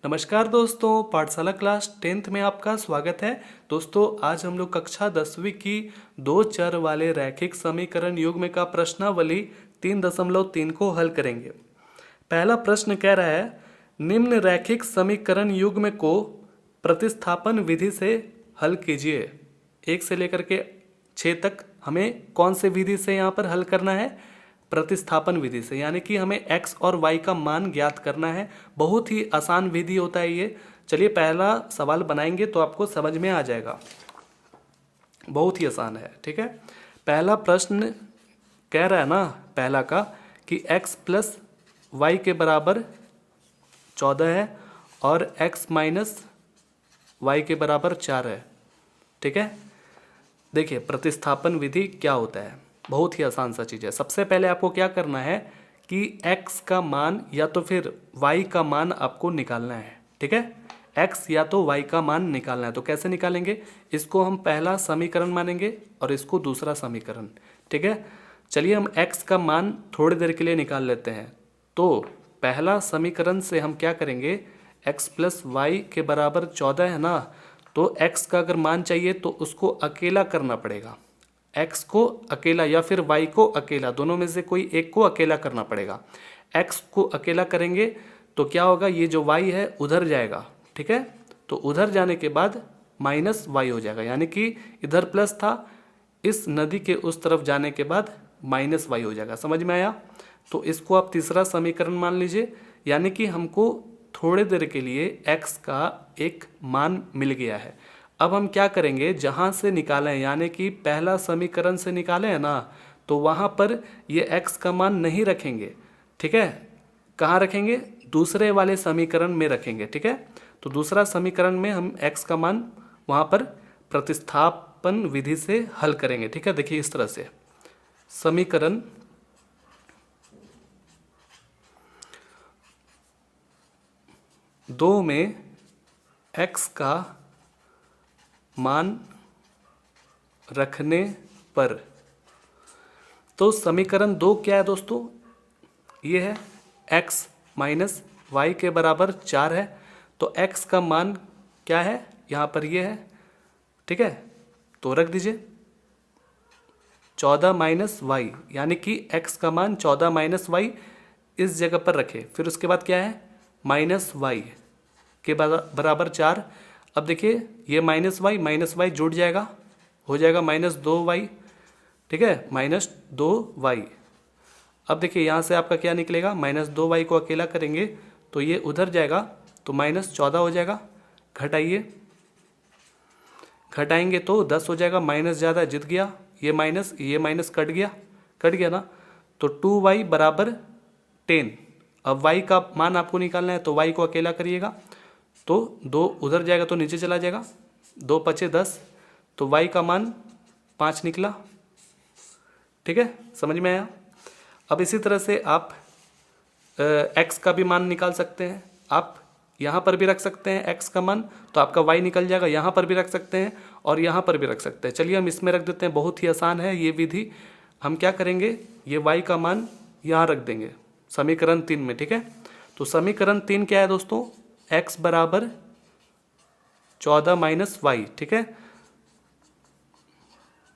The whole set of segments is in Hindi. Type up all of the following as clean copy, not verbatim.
नमस्कार दोस्तों, पाठशाला क्लास 10th में आपका स्वागत है। दोस्तों आज हम लोग कक्षा 10वीं की दो चर वाले रैखिक समीकरण युग्म का प्रश्नावली 3.3 को हल करेंगे। पहला प्रश्न कह रहा है, निम्न रैखिक समीकरण युग्म को प्रतिस्थापन विधि से हल कीजिए। 1 से लेकर के 6 तक हमें कौन से विधि से यहाँ पर हल करना है? प्रतिस्थापन विधि से, यानी कि हमें x और y का मान ज्ञात करना है। बहुत ही आसान विधि होता है ये। चलिए पहला सवाल बनाएंगे तो आपको समझ में आ जाएगा। बहुत ही आसान है, ठीक है। पहला प्रश्न कह रहा है ना, पहला का कि x प्लस वाई के बराबर 14 है और x माइनस वाई के बराबर 4 है, ठीक है। देखिए प्रतिस्थापन विधि क्या होता है, बहुत ही आसान सा चीज़ है। सबसे पहले आपको क्या करना है कि x का मान या तो फिर y का मान आपको निकालना है, ठीक है। x या तो y का मान निकालना है, तो कैसे निकालेंगे? इसको हम पहला समीकरण मानेंगे और इसको दूसरा समीकरण, ठीक है। चलिए हम x का मान थोड़ी देर के लिए निकाल लेते हैं। तो पहला समीकरण से हम क्या करेंगे, x प्लस वाई के बराबर 14 है ना, तो x का अगर मान चाहिए तो उसको अकेला करना पड़ेगा। x को अकेला या फिर y को अकेला, दोनों में से कोई एक को अकेला करना पड़ेगा। x को अकेला करेंगे तो क्या होगा, ये जो y है उधर जाएगा, ठीक है। तो उधर जाने के बाद माइनस y हो जाएगा, यानी कि इधर प्लस था, इस नदी के उस तरफ जाने के बाद माइनस y हो जाएगा। समझ में आया? तो इसको आप तीसरा समीकरण मान लीजिए, यानी कि हमको थोड़े देर के लिए x का एक मान मिल गया है। अब हम क्या करेंगे, जहाँ से निकालें, यानी कि पहला समीकरण से निकाले हैं ना, तो वहाँ पर ये x का मान नहीं रखेंगे, ठीक है। कहाँ रखेंगे? दूसरे वाले समीकरण में रखेंगे, ठीक है। तो दूसरा समीकरण में हम x का मान वहाँ पर प्रतिस्थापन विधि से हल करेंगे, ठीक है। देखिए इस तरह से समीकरण दो में x का मान रखने पर, तो समीकरण 2 क्या है दोस्तों, ये है x माइनस वाई के बराबर 4 है। तो x का मान क्या है, यहाँ पर ये है, ठीक है। तो रख दीजिए 14 माइनस वाई, यानी कि x का मान 14 माइनस वाई इस जगह पर रखे। फिर उसके बाद क्या है, माइनस वाई के बराबर 4। अब देखिए ये माइनस वाई जुड़ जाएगा, हो जाएगा माइनस 2y, ठीक है, माइनस 2y। अब देखिए यहाँ से आपका क्या निकलेगा, माइनस 2y को अकेला करेंगे तो ये उधर जाएगा, तो माइनस 14 हो जाएगा। घटाएंगे तो 10 हो जाएगा, माइनस ज़्यादा जीत गया, ये माइनस कट गया ना। तो 2y बराबर 10। अब y का मान आपको निकालना है, तो y को अकेला करिएगा तो 2 उधर जाएगा तो नीचे चला जाएगा, 2 पचे 10, तो y का मान 5 निकला, ठीक है। समझ में आया? अब इसी तरह से आप x का भी मान निकाल सकते हैं। आप यहाँ पर भी रख सकते हैं x का मान, तो आपका y निकल जाएगा। यहाँ पर भी रख सकते हैं और यहाँ पर भी रख सकते हैं। चलिए हम इसमें रख देते हैं, बहुत ही आसान है ये विधि। हम क्या करेंगे, ये y का मान यहाँ रख देंगे समीकरण 3 में, ठीक है। तो समीकरण 3 क्या है दोस्तों, x बराबर 14 माइनस वाई, ठीक है।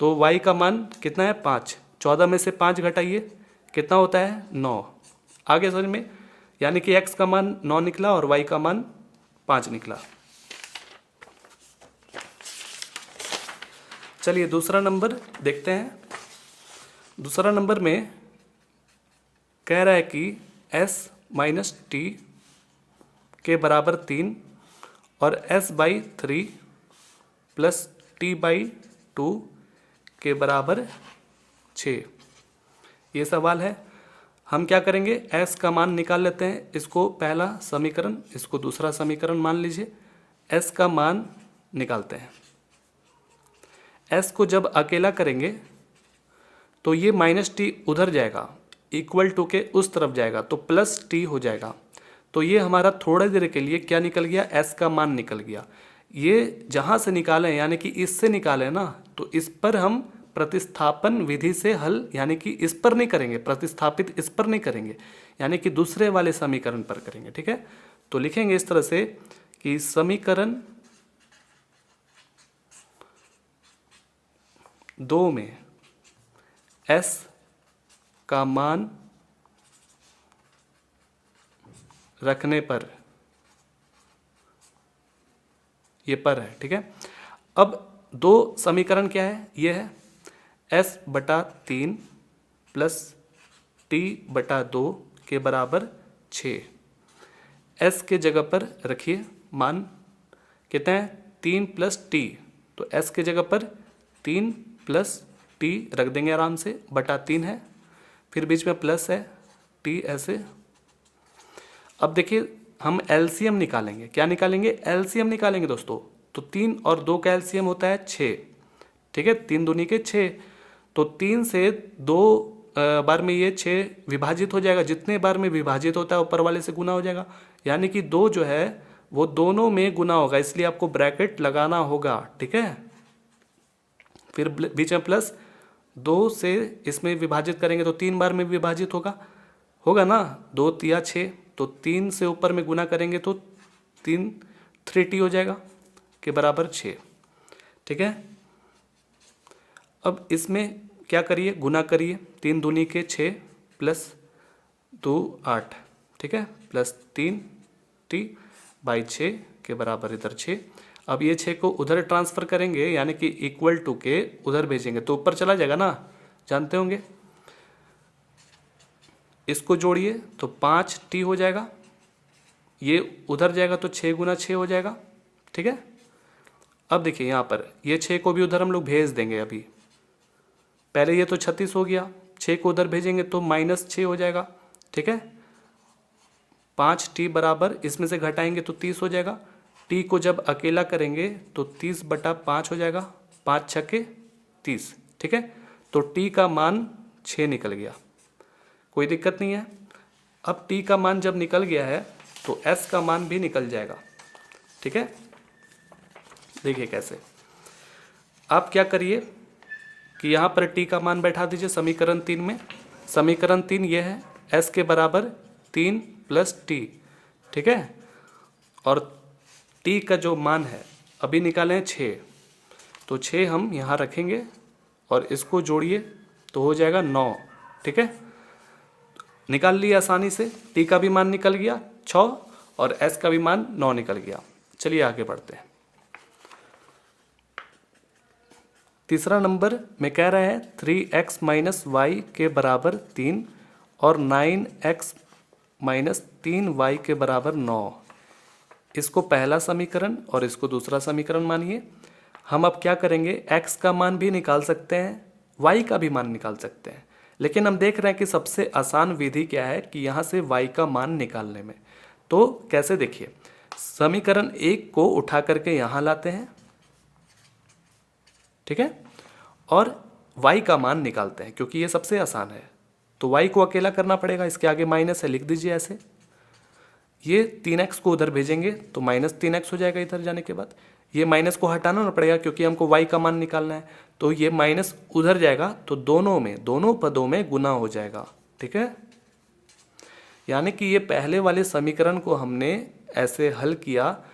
तो y का मान कितना है, 5। 14 में से 5 घटाइए, कितना होता है, 9। आगे समझ में, यानी कि x का मान 9 निकला और y का मान 5 निकला। चलिए दूसरा नंबर देखते हैं। दूसरा नंबर में कह रहा है कि s माइनस टी के बराबर 3 और s/3 प्लस t/2 के बराबर 6। ये सवाल है। हम क्या करेंगे, s का मान निकाल लेते हैं। इसको पहला समीकरण, इसको दूसरा समीकरण मान लीजिए। s का मान निकालते हैं। s को जब अकेला करेंगे तो ये माइनस टी उधर जाएगा, इक्वल टू के उस तरफ जाएगा, तो प्लस टी हो जाएगा। तो ये हमारा थोड़ी देर के लिए क्या निकल गया, s का मान निकल गया। ये जहाँ से निकालें, यानी कि इससे निकालें ना, तो इस पर हम प्रतिस्थापन विधि से हल, यानी कि इस पर नहीं करेंगे, प्रतिस्थापित इस पर नहीं करेंगे, यानी कि दूसरे वाले समीकरण पर करेंगे, ठीक है। तो लिखेंगे इस तरह से कि समीकरण 2 में s का मान रखने पर, ये पर है, ठीक है। अब दो समीकरण क्या है, ये है s/3 प्लस t/2 के बराबर 6। s के जगह पर रखिए मान, कहते हैं 3 प्लस टी, तो s के जगह पर 3 प्लस टी रख देंगे आराम से, बटा 3 है, फिर बीच में प्लस है टी ऐसे। अब देखिए हम एलसीएम निकालेंगे, क्या निकालेंगे, एलसीएम निकालेंगे दोस्तों। तो 3 और 2 का एलसीएम होता है 6, ठीक है, 3 दूनी के 6। तो 3 से 2 बार में ये 6 विभाजित हो जाएगा, जितने बार में विभाजित होता है ऊपर वाले से गुना हो जाएगा, यानी कि 2 जो है वो दोनों में गुना होगा, इसलिए आपको ब्रैकेट लगाना होगा, ठीक है। फिर बीच में प्लस, 2 से इसमें विभाजित करेंगे तो 3 बार में विभाजित होगा ना, 2 तिया 6, तो 3 से ऊपर में गुना करेंगे तो 3t हो जाएगा के बराबर 6, ठीक है। अब इसमें क्या करिए, गुना करिए, 3 दूनी के 6 प्लस 2 8, ठीक है, प्लस 3t/6 के बराबर इधर 6। अब ये 6 को उधर ट्रांसफर करेंगे, यानी कि इक्वल टू के उधर भेजेंगे तो ऊपर चला जाएगा ना, जानते होंगे। इसको जोड़िए तो 5t हो जाएगा, ये उधर जाएगा तो 6 गुना 6 हो जाएगा, ठीक है। अब देखिए यहाँ पर ये 6 को भी उधर हम लोग भेज देंगे, अभी पहले ये तो 36 हो गया, 6 को उधर भेजेंगे तो -6 हो जाएगा, ठीक है। 5t बराबर, इसमें से घटाएंगे तो 30 हो जाएगा, t को जब अकेला करेंगे तो 30/5 हो जाएगा, 5 छक्के 30, ठीक है। तो t का मान 6 निकल गया, कोई दिक्कत नहीं है। अब t का मान जब निकल गया है तो s का मान भी निकल जाएगा, ठीक है। देखिए कैसे, आप क्या करिए कि यहाँ पर t का मान बैठा दीजिए समीकरण 3 में। समीकरण 3 ये है, s के बराबर 3 प्लस t, ठीक है। और t का जो मान है अभी निकाले हैं 6, तो 6 हम यहाँ रखेंगे और इसको जोड़िए तो हो जाएगा 9, ठीक है। निकाल लिया आसानी से, t का भी मान निकल गया 6 और s का भी मान 9 निकल गया। चलिए आगे बढ़ते हैं। तीसरा नंबर में कह रहा है 3x माइनस वाई के बराबर 3 और 9x माइनस 3y के बराबर 9। इसको पहला समीकरण और इसको दूसरा समीकरण मानिए। हम अब क्या करेंगे, x का मान भी निकाल सकते हैं, y का भी मान निकाल सकते हैं, लेकिन हम देख रहे हैं कि सबसे आसान विधि क्या है कि यहाँ से y का मान निकालने में। तो कैसे, देखिए समीकरण 1 को उठा करके यहाँ लाते हैं, ठीक है, और y का मान निकालते हैं क्योंकि ये सबसे आसान है। तो y को अकेला करना पड़ेगा, इसके आगे माइनस है, लिख दीजिए ऐसे। ये 3x को उधर भेजेंगे तो -3x हो जाएगा इधर जाने के बाद। ये माइनस को हटाना ना पड़ेगा क्योंकि हमको y का मान निकालना है, तो ये माइनस उधर जाएगा तो दोनों पदों में गुना हो जाएगा, ठीक है। यानी कि ये पहले वाले समीकरण को हमने ऐसे हल किया,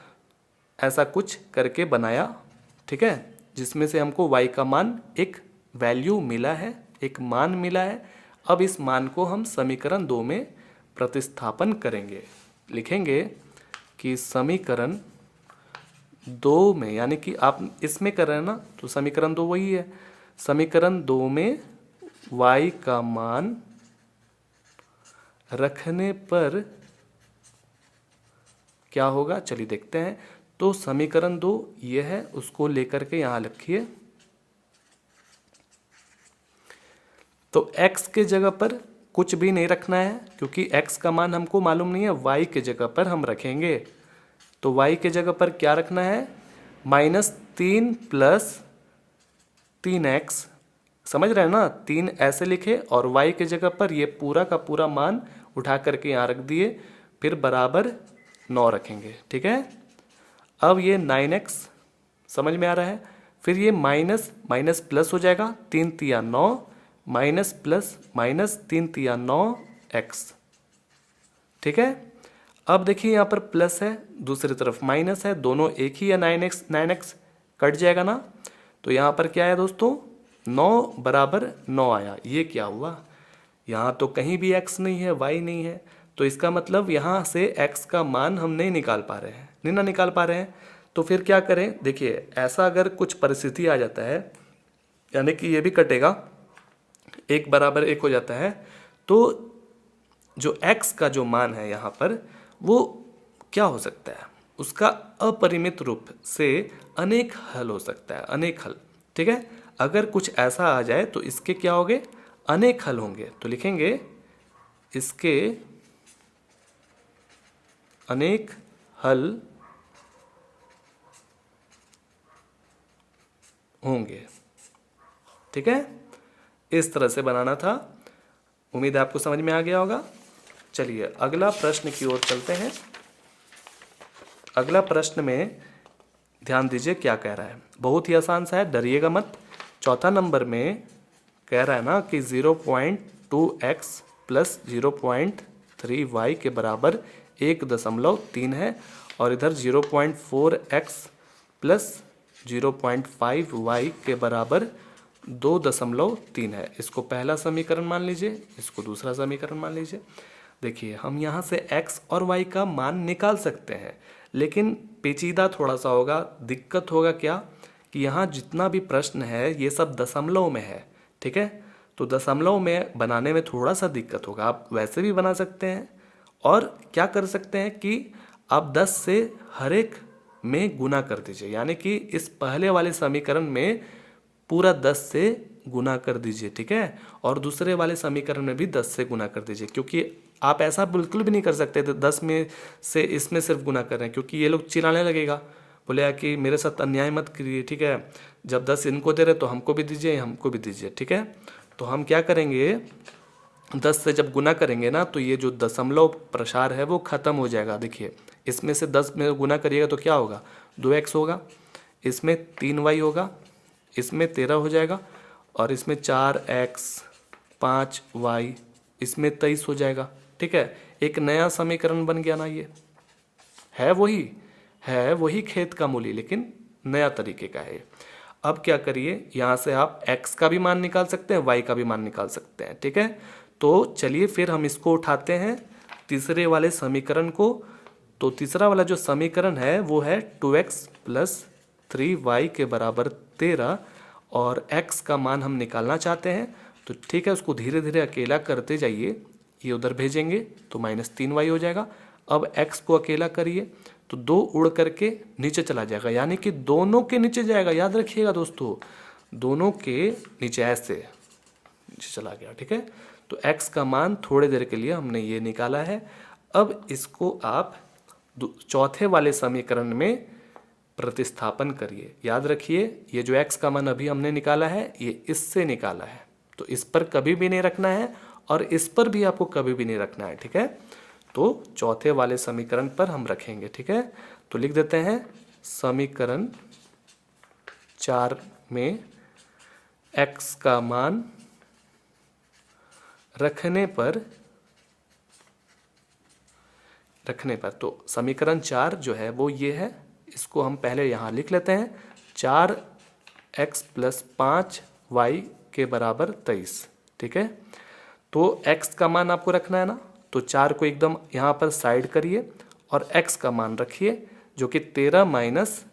ऐसा कुछ करके बनाया, ठीक है, जिसमें से हमको y का मान एक वैल्यू मिला है, एक मान मिला है। अब इस मान को हम समीकरण 2 में प्रतिस्थापन करेंगे, लिखेंगे कि समीकरण 2 में, यानी कि आप इसमें कर रहे हैं ना, तो समीकरण 2 वही है। समीकरण 2 में y का मान रखने पर क्या होगा, चलिए देखते हैं। तो समीकरण 2 ये है, उसको लेकर के यहाँ लिखिए। तो x के जगह पर कुछ भी नहीं रखना है क्योंकि x का मान हमको मालूम नहीं है, y के जगह पर हम रखेंगे। तो y के जगह पर क्या रखना है, -3 प्लस 3x, समझ रहे हैं ना, 3 ऐसे लिखे और y के जगह पर ये पूरा का पूरा मान उठा करके यहाँ रख दिए, फिर बराबर 9 रखेंगे, ठीक है। अब ये 9x समझ में आ रहा है, फिर ये माइनस माइनस प्लस हो जाएगा, 3 तिया 9, माइनस प्लस माइनस 3 तिया 9x, ठीक है। अब देखिए यहाँ पर प्लस है, दूसरी तरफ माइनस है, दोनों एक ही है, 9x कट जाएगा ना। तो यहाँ पर क्या है दोस्तों, 9 बराबर 9 आया। ये क्या हुआ, यहाँ तो कहीं भी x नहीं है, y नहीं है, तो इसका मतलब यहाँ से x का मान हम नहीं निकाल पा रहे हैं, नहीं ना निकाल पा रहे हैं। तो फिर क्या करें, देखिए ऐसा अगर कुछ परिस्थिति आ जाता है, यानी कि ये भी कटेगा, 1 बराबर 1 हो जाता है, तो जो x का जो मान है यहाँ पर वो क्या हो सकता है, उसका अपरिमित रूप से अनेक हल हो सकता है, अनेक हल। ठीक है, अगर कुछ ऐसा आ जाए तो इसके क्या होंगे, अनेक हल होंगे। तो लिखेंगे इसके अनेक हल होंगे। ठीक है, इस तरह से बनाना था। उम्मीद है आपको समझ में आ गया होगा। चलिए अगला प्रश्न की ओर चलते हैं। अगला प्रश्न में ध्यान दीजिए क्या कह रहा है, बहुत ही आसान सा है, डरिएगा मत। चौथा नंबर में कह रहा है ना कि 0.2x प्लस 0.3y के बराबर 1.3 है, और इधर 0.4x प्लस 0.5y के बराबर 2.3 है। इसको पहला समीकरण मान लीजिए, इसको दूसरा समीकरण मान लीजिए। देखिए हम यहाँ से x और y का मान निकाल सकते हैं, लेकिन पेचीदा थोड़ा सा होगा, दिक्कत होगा क्या कि यहाँ जितना भी प्रश्न है ये सब दशमलव में है। ठीक है, तो दशमलव में बनाने में थोड़ा सा दिक्कत होगा। आप वैसे भी बना सकते हैं, और क्या कर सकते हैं कि आप 10 से हर एक में गुना कर दीजिए, यानी कि इस पहले वाले समीकरण में पूरा 10 से गुना कर दीजिए। ठीक है, और दूसरे वाले समीकरण में भी 10 से गुना कर दीजिए, क्योंकि आप ऐसा बिल्कुल भी नहीं कर सकते थे 10 में से इसमें सिर्फ गुना कर रहे हैं, क्योंकि ये लोग चिल्लाने लगेगा, बोले कि मेरे साथ अन्याय मत करिए। ठीक है, जब 10 इनको दे रहे तो हमको भी दीजिए, हमको भी दीजिए। ठीक है, तो हम क्या करेंगे, 10 से जब गुना करेंगे ना तो ये जो दशमलव प्रसार है वो खत्म हो जाएगा। देखिए इसमें से 10 में गुना करिएगा तो क्या होगा, 2x होगा, इसमें 3y होगा, इसमें 13 हो जाएगा, और इसमें 4x 5y, इसमें 23 हो जाएगा। ठीक है, एक नया समीकरण बन गया ना। ये है वही खेत का मूली, लेकिन नया तरीके का है। अब क्या करिए, यहाँ से आप x का भी मान निकाल सकते हैं, y का भी मान निकाल सकते हैं। ठीक है, तो चलिए फिर हम इसको उठाते हैं तीसरे वाले समीकरण को। तो तीसरा वाला जो समीकरण है वो है 2x प्लस 3y के बराबर 13, और x का मान हम निकालना चाहते हैं। तो ठीक है, उसको धीरे धीरे अकेला करते जाइए, ये उधर भेजेंगे तो -3y हो जाएगा। अब x को अकेला करिए तो 2 उड़ करके नीचे चला जाएगा, यानी कि दोनों के नीचे जाएगा। याद रखिएगा दोस्तों, दोनों के नीचे ऐसे नीचे चला गया। ठीक है, तो x का मान थोड़ी देर के लिए हमने ये निकाला है। अब इसको आप चौथे वाले समीकरण में प्रतिस्थापन करिए। याद रखिए ये जो x का मान अभी हमने निकाला है ये इससे निकाला है, तो इस पर कभी भी नहीं रखना है, और इस पर भी आपको कभी भी नहीं रखना है। ठीक है, तो चौथे वाले समीकरण पर हम रखेंगे। ठीक है, तो लिख देते हैं समीकरण 4 में x का मान रखने पर तो समीकरण 4 जो है वो ये है, इसको हम पहले यहाँ लिख लेते हैं, 4x प्लस 5y के बराबर 23। ठीक है, तो x का मान आपको रखना है ना, तो 4 को एकदम यहाँ पर साइड करिए और x का मान रखिए, जो कि 13 माइनस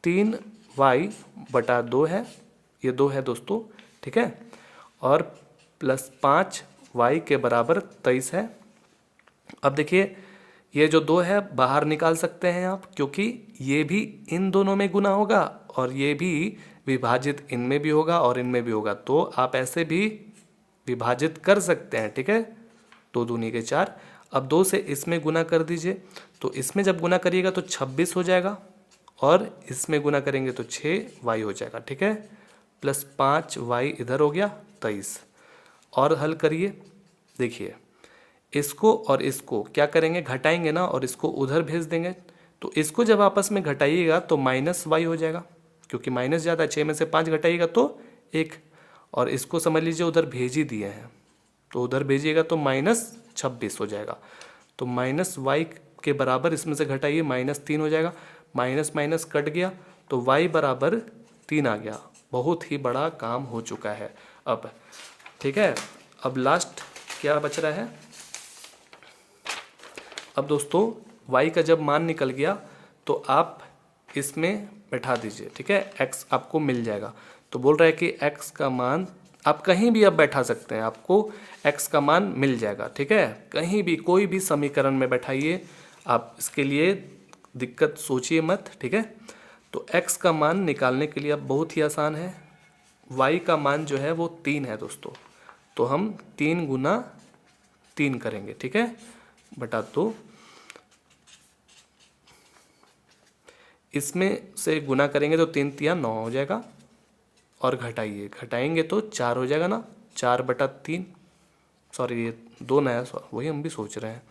3y बटा 2 है, ये 2 है दोस्तों। ठीक है, और प्लस 5y के बराबर 23 है। अब देखिए ये जो 2 है बाहर निकाल सकते हैं आप, क्योंकि ये भी इन दोनों में गुना होगा और ये भी विभाजित इनमें भी होगा और इनमें भी होगा, तो आप ऐसे भी विभाजित कर सकते हैं। ठीक है, 2 दूनी के 4। अब 2 से इसमें गुना कर दीजिए, तो इसमें जब गुना करिएगा तो 26 हो जाएगा, और इसमें गुना करेंगे तो 6y हो जाएगा। ठीक है, प्लस 5y इधर हो गया 23। और हल करिए, देखिए इसको और इसको क्या करेंगे, घटाएंगे ना, और इसको उधर भेज देंगे। तो इसको जब आपस में घटाइएगा तो -y हो जाएगा, क्योंकि माइनस ज़्यादा, 6 में से 5 घटाइएगा तो 1, और इसको समझ लीजिए उधर भेज ही दिए हैं, तो उधर भेजिएगा तो -26 हो जाएगा। तो माइनस वाई के बराबर इसमें से घटाइए, -3 हो जाएगा, माइनस माइनस कट गया तो वाई बराबर 3 आ गया। बहुत ही बड़ा काम हो चुका है अब, ठीक है। अब लास्ट क्या बच रहा है, अब दोस्तों y का जब मान निकल गया तो आप इसमें बैठा दीजिए, ठीक है, x आपको मिल जाएगा। तो बोल रहा है कि x का मान आप कहीं भी अब बैठा सकते हैं, आपको x का मान मिल जाएगा, ठीक है। कहीं भी कोई भी समीकरण में बैठाइए, आप इसके लिए दिक्कत सोचिए मत, ठीक है। तो x का मान निकालने के लिए अब बहुत ही आसान है, y का मान जो है वो 3 है दोस्तों, तो हम 3 गुना 3 करेंगे, ठीक है, बटा 2। इसमें से गुना करेंगे तो 3 तिया 9 हो जाएगा, और घटाएंगे तो 4 हो जाएगा ना, 4/3, सॉरी ये 2 नया, वही हम भी सोच रहे हैं।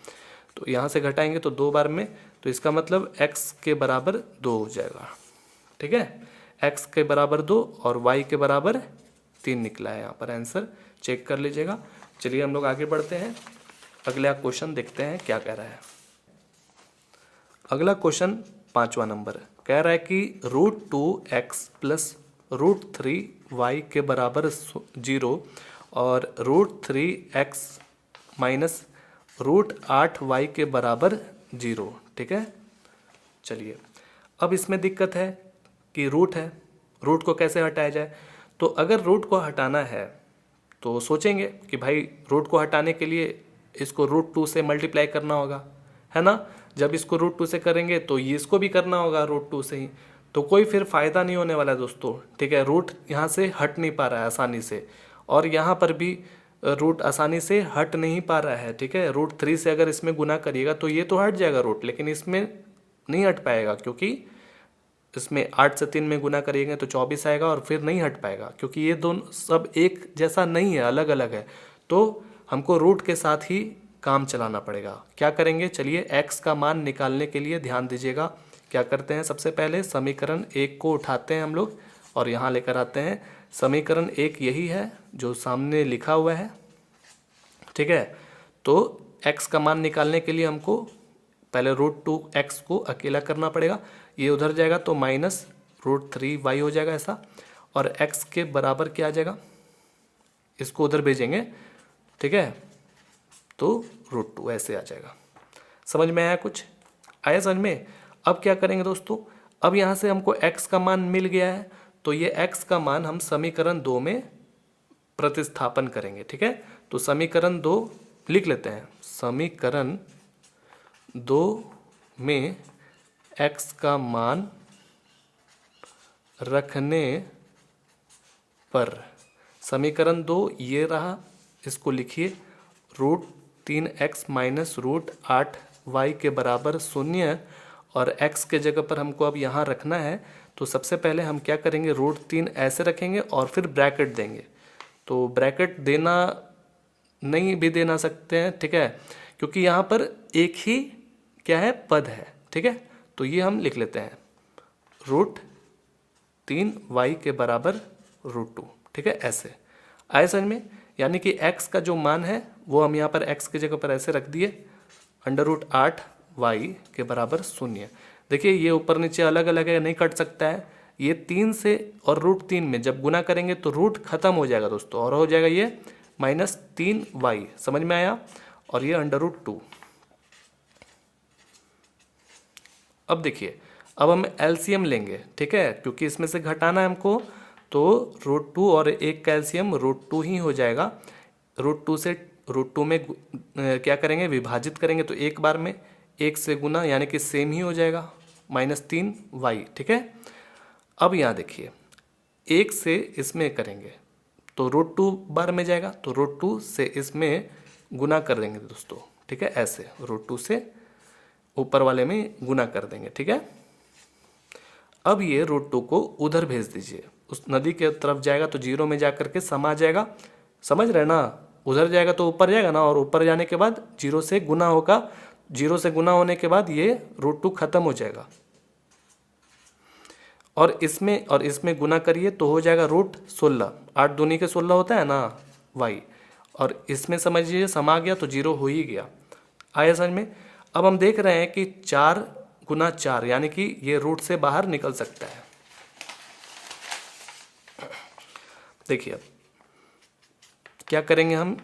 तो यहाँ से घटाएंगे तो 2 बार में, तो इसका मतलब x के बराबर 2 हो जाएगा, ठीक है। x के बराबर 2 और y के बराबर 3 निकला है यहाँ पर आंसर, चेक कर लीजिएगा। चलिए हम लोग आगे बढ़ते हैं, अगला क्वेश्चन देखते हैं क्या कह रहा है। अगला क्वेश्चन 5वां नंबर कह रहा है कि √2x प्लस √3y के बराबर 0 और √3x माइनस √8y के बराबर 0, ठीक है। चलिए अब इसमें दिक्कत है कि रूट है, रूट को कैसे हटाया जाए। तो अगर रूट को हटाना है तो सोचेंगे कि भाई रूट को हटाने के लिए इसको √2 से मल्टीप्लाई करना होगा, है ना। जब इसको √2 से करेंगे तो ये इसको भी करना होगा √2 से ही, तो कोई फिर फ़ायदा नहीं होने वाला है दोस्तों, ठीक है। रूट यहाँ से हट नहीं पा रहा है आसानी से, और यहाँ पर भी रूट आसानी से हट नहीं पा रहा है, ठीक है। √3 से अगर इसमें गुना करिएगा तो ये तो हट जाएगा रूट, लेकिन इसमें नहीं हट पाएगा, क्योंकि इसमें 8 से 3 में गुना करेंगे तो 24 आएगा, और फिर नहीं हट पाएगा क्योंकि ये दोनों सब एक जैसा नहीं है, अलग अलग है। तो हमको रूट के साथ ही काम चलाना पड़ेगा। क्या करेंगे, चलिए x का मान निकालने के लिए ध्यान दीजिएगा। क्या करते हैं, सबसे पहले समीकरण 1 को उठाते हैं हम लोग और यहाँ लेकर आते हैं। समीकरण 1 यही है जो सामने लिखा हुआ है, ठीक है। तो x का मान निकालने के लिए हमको पहले √2x को अकेला करना पड़ेगा, ये उधर जाएगा तो माइनस √3y हो जाएगा ऐसा, और x के बराबर क्या आ जाएगा, इसको उधर भेजेंगे, ठीक है, तो √2 ऐसे आ जाएगा। समझ में आया, कुछ आया समझ में। अब क्या करेंगे दोस्तों, अब यहाँ से हमको x का मान मिल गया है, तो ये x का मान हम समीकरण 2 में प्रतिस्थापन करेंगे, ठीक है। तो समीकरण 2 लिख लेते हैं, समीकरण 2 में x का मान रखने पर, समीकरण 2 ये रहा, इसको लिखिए, √3x माइनस √8y के बराबर 0, और x के जगह पर हमको अब यहाँ रखना है। तो सबसे पहले हम क्या करेंगे, √3 ऐसे रखेंगे और फिर ब्रैकेट देंगे। तो ब्रैकेट देना नहीं भी देना सकते हैं, ठीक है, क्योंकि यहाँ पर एक ही क्या है, पद है, ठीक है। तो ये हम लिख लेते हैं √3y के बराबर √2, ठीक है, ऐसे आए समझ में। यानी कि x का जो मान है वो हम यहाँ पर x की जगह पर ऐसे रख दिए, √8y के बराबर 0। देखिए ये ऊपर नीचे अलग अलग है, नहीं कट सकता है। ये 3 से और √3 में जब गुना करेंगे तो रूट खत्म हो जाएगा दोस्तों, और हो जाएगा ये -3y, समझ में आया, और ये √2। अब देखिए, अब हम एलसीएम लेंगे, ठीक है, क्योंकि इसमें से घटाना है हमको, तो √2 और एक का एलसीएम √2 ही हो जाएगा। √2 से √2 में क्या करेंगे, विभाजित करेंगे, तो एक बार में 1 से गुना, यानी कि सेम ही हो जाएगा, -3y, ठीक है। अब यहाँ देखिए, 1 से इसमें करेंगे तो √2 बार में जाएगा, तो √2 से इसमें गुना कर देंगे दोस्तों, ठीक है, ऐसे √2 से ऊपर वाले में गुना कर देंगे, ठीक है। अब ये √2 को उधर भेज दीजिए, उस नदी के तरफ जाएगा तो 0 में जा करके समा जाएगा, समझ रहे ना, उधर जाएगा तो ऊपर जाएगा ना, और ऊपर जाने के बाद 0 से गुना होगा, 0 से गुना होने के बाद ये √2 खत्म हो जाएगा, और इसमें गुना करिए तो हो जाएगा √16, 8 दूनी के 16 होता है ना y, और इसमें समझिए समा गया तो 0 हो ही गया। आया समझ में। अब हम देख रहे हैं कि 4 गुना 4 यानी कि ये रूट से बाहर निकल सकता है। देखिए अब क्या करेंगे हम,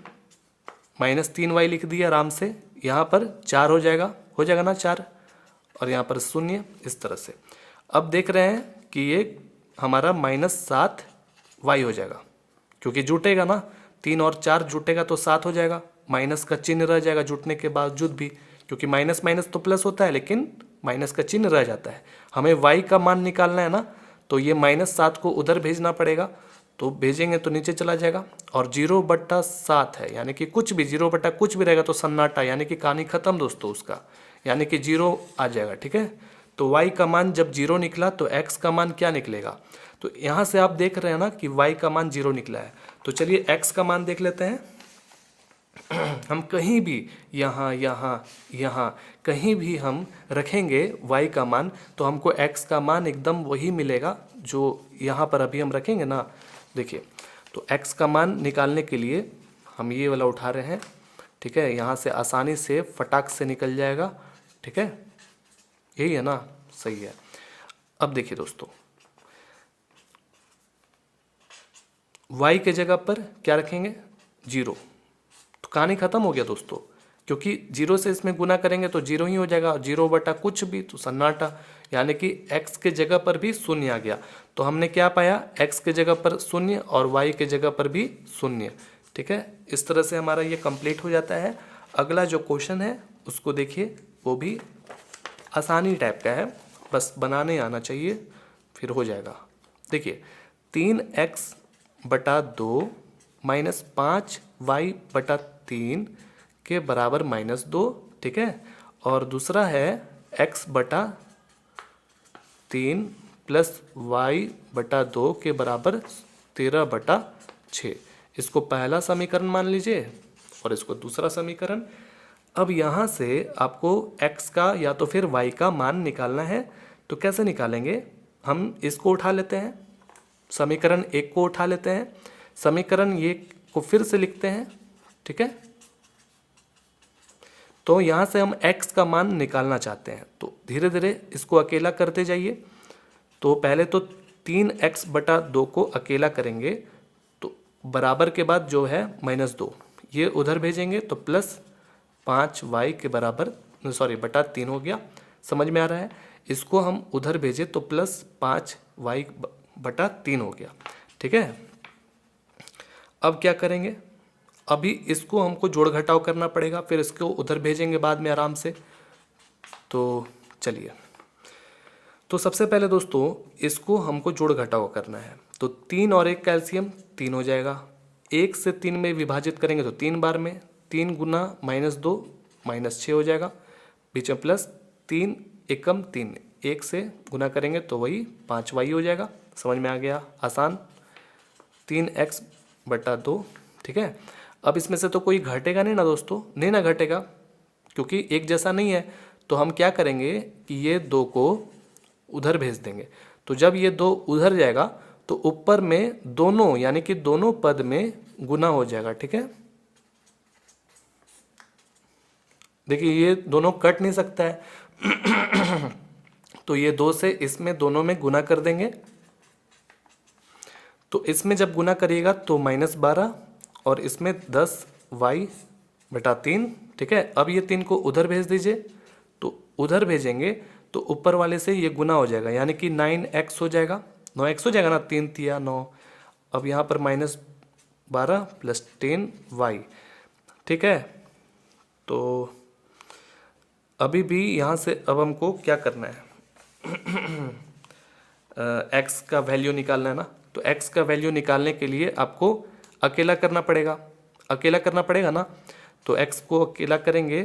-3y लिख दिया आराम से, यहाँ पर 4 हो जाएगा ना 4, और यहाँ पर 0 इस तरह से। अब देख रहे हैं कि ये हमारा -7y हो जाएगा, क्योंकि जुटेगा ना, 3 और 4 जुटेगा तो 7 हो जाएगा। माइनस का चिन्ह रह जाएगा जुटने के बावजूद भी, क्योंकि माइनस माइनस तो प्लस होता है, लेकिन माइनस का चिन्ह रह जाता है। हमें y का मान निकालना है ना, तो ये -7 को उधर भेजना पड़ेगा, तो भेजेंगे तो नीचे चला जाएगा। और 0/7 है, यानी कि कुछ भी 0 बटा कुछ भी रहेगा तो सन्नाटा, यानी कि कहानी खत्म दोस्तों उसका, यानी कि 0 आ जाएगा। ठीक है, तो y का मान जब 0 निकला तो x का मान क्या निकलेगा। तो यहाँ से आप देख रहे हैं ना कि y का मान 0 निकला है। तो चलिए x का मान देख लेते हैं। हम कहीं भी यहाँ यहाँ यहाँ कहीं भी हम रखेंगे y का मान, तो हमको x का मान एकदम वही मिलेगा जो यहाँ पर अभी हम रखेंगे ना। देखिए, तो x का मान निकालने के लिए हम ये वाला उठा रहे हैं। ठीक है, यहाँ से आसानी से फटाक से निकल जाएगा। ठीक है, यही है ना, सही है। अब देखिए दोस्तों, y के जगह पर क्या रखेंगे, 0, तो कहानी खत्म हो गया दोस्तों, क्योंकि 0 से इसमें गुना करेंगे तो 0 ही हो जाएगा। 0 बटा कुछ भी तो सन्नाटा, यानी कि x के जगह पर भी 0 आ गया। तो हमने क्या पाया, x के जगह पर 0 और y के जगह पर भी 0। ठीक है, इस तरह से हमारा ये कंप्लीट हो जाता है। अगला जो क्वेश्चन है उसको देखिए, वो भी आसानी टाइप का है, बस बनाने आना चाहिए, फिर हो जाएगा। देखिए, 3x/2 -5y/3 के बराबर -2। ठीक है, और दूसरा है x/3 + y/2 के बराबर 13/6। इसको पहला समीकरण मान लीजिए और इसको दूसरा समीकरण। अब यहाँ से आपको x का या तो फिर y का मान निकालना है। तो कैसे निकालेंगे, हम इसको उठा लेते हैं, समीकरण 1 को उठा लेते हैं, समीकरण ये को फिर से लिखते हैं। ठीक है, तो यहाँ से हम x का मान निकालना चाहते हैं, तो धीरे धीरे इसको अकेला करते जाइए। तो पहले तो 3x/2 को अकेला करेंगे, तो बराबर के बाद जो है -2 ये उधर भेजेंगे तो +5y के बराबर /3 हो गया। समझ में आ रहा है, इसको हम उधर भेजे तो +5y/3 हो गया। ठीक है, अब क्या करेंगे, अभी इसको हमको जोड़ घटाव करना पड़ेगा, फिर इसको उधर भेजेंगे बाद में आराम से। तो चलिए, तो सबसे पहले दोस्तों इसको हमको जोड़ घटाव करना है। तो 3 और 1 कैल्शियम 3 हो जाएगा, 1 से 3 में विभाजित करेंगे तो 3 बार में, 3 गुना -2 -6 हो जाएगा, बीच में प्लस 3 एकम 3, 1 से गुना करेंगे तो वही 5y हो जाएगा। समझ में आ गया, आसान, 3x/2। ठीक है, अब इसमें से तो कोई घटेगा नहीं ना दोस्तों, नहीं ना घटेगा, क्योंकि एक जैसा नहीं है। तो हम क्या करेंगे कि ये 2 को उधर भेज देंगे। तो जब ये 2 उधर जाएगा तो ऊपर में दोनों, यानी कि दोनों पद में गुना हो जाएगा। ठीक है, देखिए ये दोनों कट नहीं सकता है तो ये 2 से इसमें दोनों में गुना कर देंगे। तो इसमें जब गुना करिएगा तो -12 और इसमें 10y/3। ठीक है, अब ये 3 को उधर भेज दीजिए, तो उधर भेजेंगे तो ऊपर वाले से ये गुना हो जाएगा, यानी कि 9x हो जाएगा, 9x हो जाएगा ना, 3 तिया 9। अब यहाँ पर -12 + 10y। ठीक है, तो अभी भी यहाँ से अब हमको क्या करना है x का वैल्यू निकालना है ना। तो x का वैल्यू निकालने के लिए आपको अकेला करना पड़ेगा, अकेला करना पड़ेगा ना। तो x को अकेला करेंगे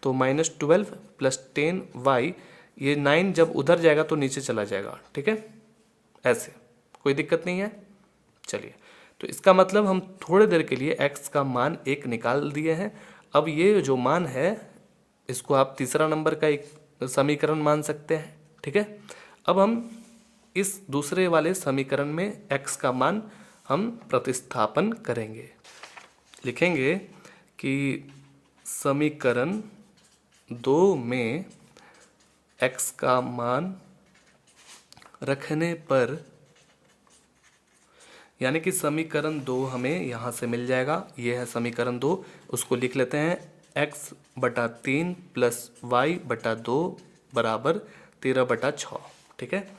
तो -12 + 10y, ये 9 जब उधर जाएगा तो नीचे चला जाएगा। ठीक है, ऐसे कोई दिक्कत नहीं है। चलिए, तो इसका मतलब हम थोड़ी देर के लिए x का मान 1 निकाल दिए हैं। अब ये जो मान है इसको आप तीसरा नंबर का एक समीकरण मान सकते हैं। ठीक है, अब हम इस दूसरे वाले समीकरण में x का मान हम प्रतिस्थापन करेंगे। लिखेंगे कि समीकरण 2 में x का मान रखने पर, यानी कि समीकरण 2 हमें यहाँ से मिल जाएगा। ये है समीकरण 2, उसको लिख लेते हैं x/3 प्लस y/2 बराबर 13/6। ठीक है,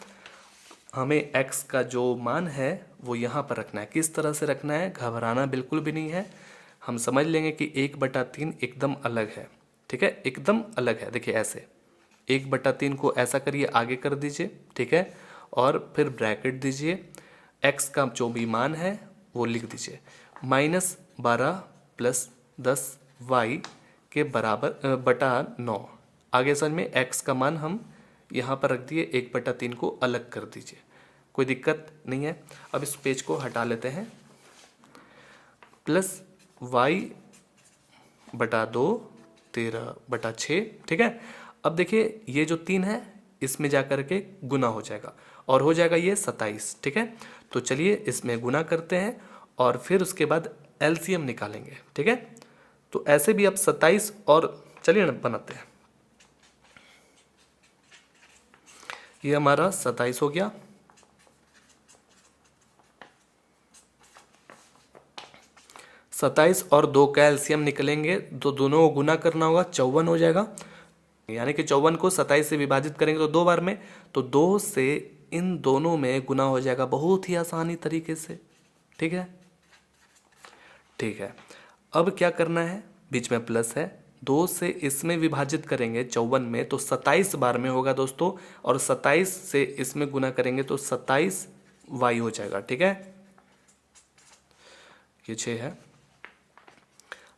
हमें x का जो मान है वो यहाँ पर रखना है। किस तरह से रखना है, घबराना बिल्कुल भी नहीं है। हम समझ लेंगे कि 1/3 एकदम अलग है। ठीक है, एकदम अलग है। देखिए ऐसे 1/3 को ऐसा करिए, आगे कर दीजिए। ठीक है, और फिर ब्रैकेट दीजिए, x का जो भी मान है वो लिख दीजिए, -12 प्लस 10y के बराबर बटा 9। आगे समझ में, x का मान हम यहाँ पर रख दिए, 1/3 को अलग कर दीजिए, कोई दिक्कत नहीं है। अब इस पेज को हटा लेते हैं, प्लस y/2 13/6। ठीक है, अब देखिए ये जो 3 है इसमें जा कर के गुना हो जाएगा और हो जाएगा ये 27। ठीक है, तो चलिए इसमें गुना करते हैं और फिर उसके बाद एलसीएम निकालेंगे। ठीक है, तो ऐसे भी अब 27 और चलिए ना बनाते हैं। ये हमारा 27 हो गया, 27 और 2 का एलसीएम निकलेंगे तो दोनों को गुना करना होगा, 54 हो जाएगा। यानी कि 54 को 27 से विभाजित करेंगे तो 2 बार में, तो 2 से इन दोनों में गुना हो जाएगा बहुत ही आसानी तरीके से। ठीक है, ठीक है, अब क्या करना है, बीच में प्लस है, 2 से इसमें विभाजित करेंगे 54 में तो 27 बार में होगा दोस्तों, और 27 से इसमें गुना करेंगे तो 27 y हो जाएगा। ठीक है, ये 6 है।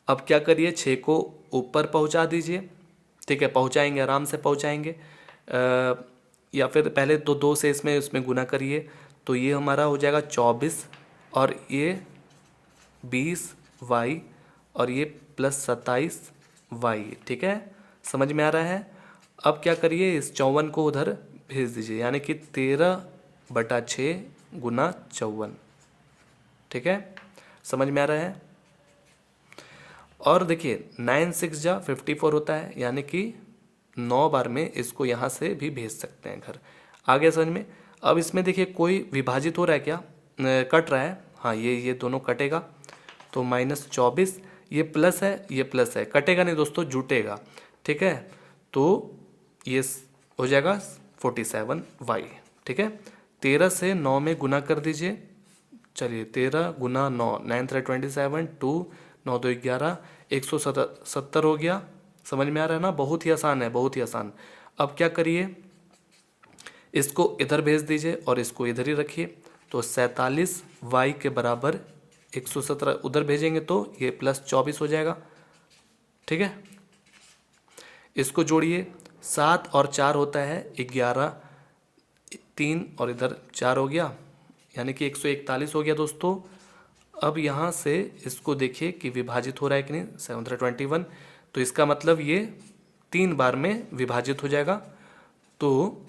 अब क्या करिए, 6 को ऊपर पहुंचा दीजिए। ठीक है, पहुंचाएंगे, आराम से पहुंचाएंगे, या फिर पहले तो 2 से इसमें गुना करिए, तो ये हमारा हो जाएगा 24 और ये 20y और ये प्लस 27y। ठीक है, समझ में आ रहा है। अब क्या करिए, इस 54 को उधर भेज दीजिए, यानी कि 13/6 गुना 54। ठीक है, समझ में आ रहा है। और देखिए 9 6 जा 54 होता है, यानी कि 9 बार में इसको यहाँ से भी भेज सकते हैं घर। आगे समझ में। अब इसमें देखिए कोई विभाजित हो रहा है क्या, कट रहा है, हाँ ये दोनों कटेगा, तो -24, ये प्लस है, ये प्लस है, कटेगा नहीं दोस्तों, जुटेगा। ठीक है, तो ये हो जाएगा 47y। ठीक है, 13 से 9 में गुना कर दीजिए। चलिए 13 गुना 9, 9 3 27, 2 9 2 11, 170 हो गया। समझ में आ रहा है ना, बहुत ही आसान है, बहुत ही आसान। अब क्या करिए, इसको इधर भेज दीजिए और इसको इधर ही रखिए, तो 47y के बराबर 117 उधर भेजेंगे तो ये +24 हो जाएगा। ठीक है, इसको जोड़िए, 7 और 4 होता है 11, 3 और इधर 4 हो गया, यानी कि 141 हो गया दोस्तों। अब यहाँ से इसको देखिए कि विभाजित हो रहा है कि नहीं, 721, तो इसका मतलब ये 3 बार में विभाजित हो जाएगा। तो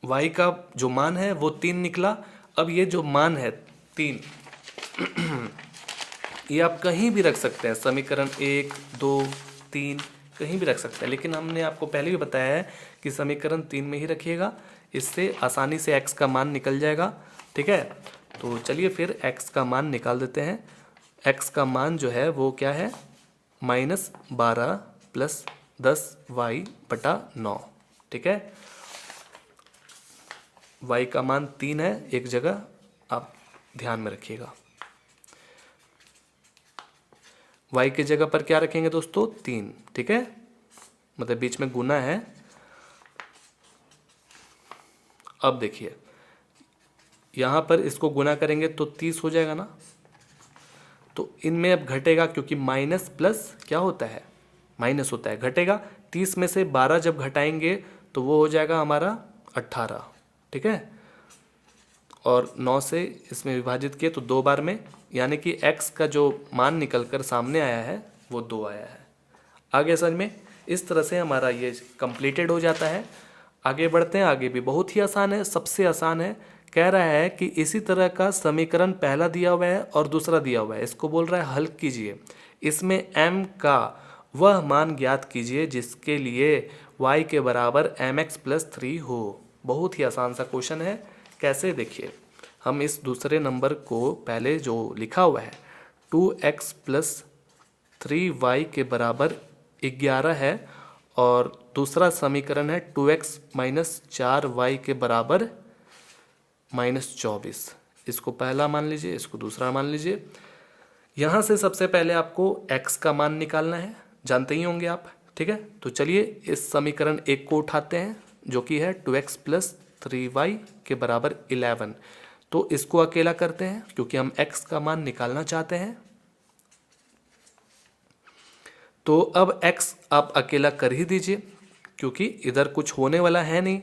y का जो मान है वो 3 निकला। अब ये जो मान है 3 ये आप कहीं भी रख सकते हैं, समीकरण 1 2 3 कहीं भी रख सकते हैं, लेकिन हमने आपको पहले भी बताया है कि समीकरण 3 में ही रखिएगा, इससे आसानी से x का मान निकल जाएगा। ठीक है, तो चलिए फिर x का मान निकाल देते हैं। x का मान जो है वो क्या है, -12 प्लस 10y/9। ठीक है, y का मान 3 है, एक जगह आप ध्यान में रखिएगा। y की जगह पर क्या रखेंगे दोस्तों, 3। ठीक है, मतलब बीच में गुना है। अब देखिए यहाँ पर इसको गुना करेंगे तो 30 हो जाएगा ना, तो इनमें अब घटेगा, क्योंकि माइनस प्लस क्या होता है, माइनस होता है, घटेगा। 30 में से 12 जब घटाएंगे तो वो हो जाएगा हमारा 18। ठीक है, और 9 से इसमें विभाजित किए तो 2 बार में, यानी कि x का जो मान निकल कर सामने आया है वो 2 आया है। आगे समझ में, इस तरह से हमारा ये कंप्लीटेड हो जाता है। आगे बढ़ते हैं, आगे भी बहुत ही आसान है, सबसे आसान है। कह रहा है कि इसी तरह का समीकरण पहला दिया हुआ है और दूसरा दिया हुआ है, इसको बोल रहा है हल कीजिए। इसमें m का वह मान ज्ञात कीजिए जिसके लिए y के बराबर mx+3 हो। बहुत ही आसान सा क्वेश्चन है। कैसे, देखिए हम इस दूसरे नंबर को पहले जो लिखा हुआ है 2x+3y के बराबर 11 है और दूसरा समीकरण है 2x-4y के बराबर -24। इसको पहला मान लीजिए, इसको दूसरा मान लीजिए। यहाँ से सबसे पहले आपको x का मान निकालना है, जानते ही होंगे आप, ठीक है। तो चलिए इस समीकरण 1 को उठाते हैं जो कि है 2x+3y के बराबर 11। तो इसको अकेला करते हैं क्योंकि हम x का मान निकालना चाहते हैं। तो अब x आप अकेला कर ही दीजिए क्योंकि इधर कुछ होने वाला है नहीं।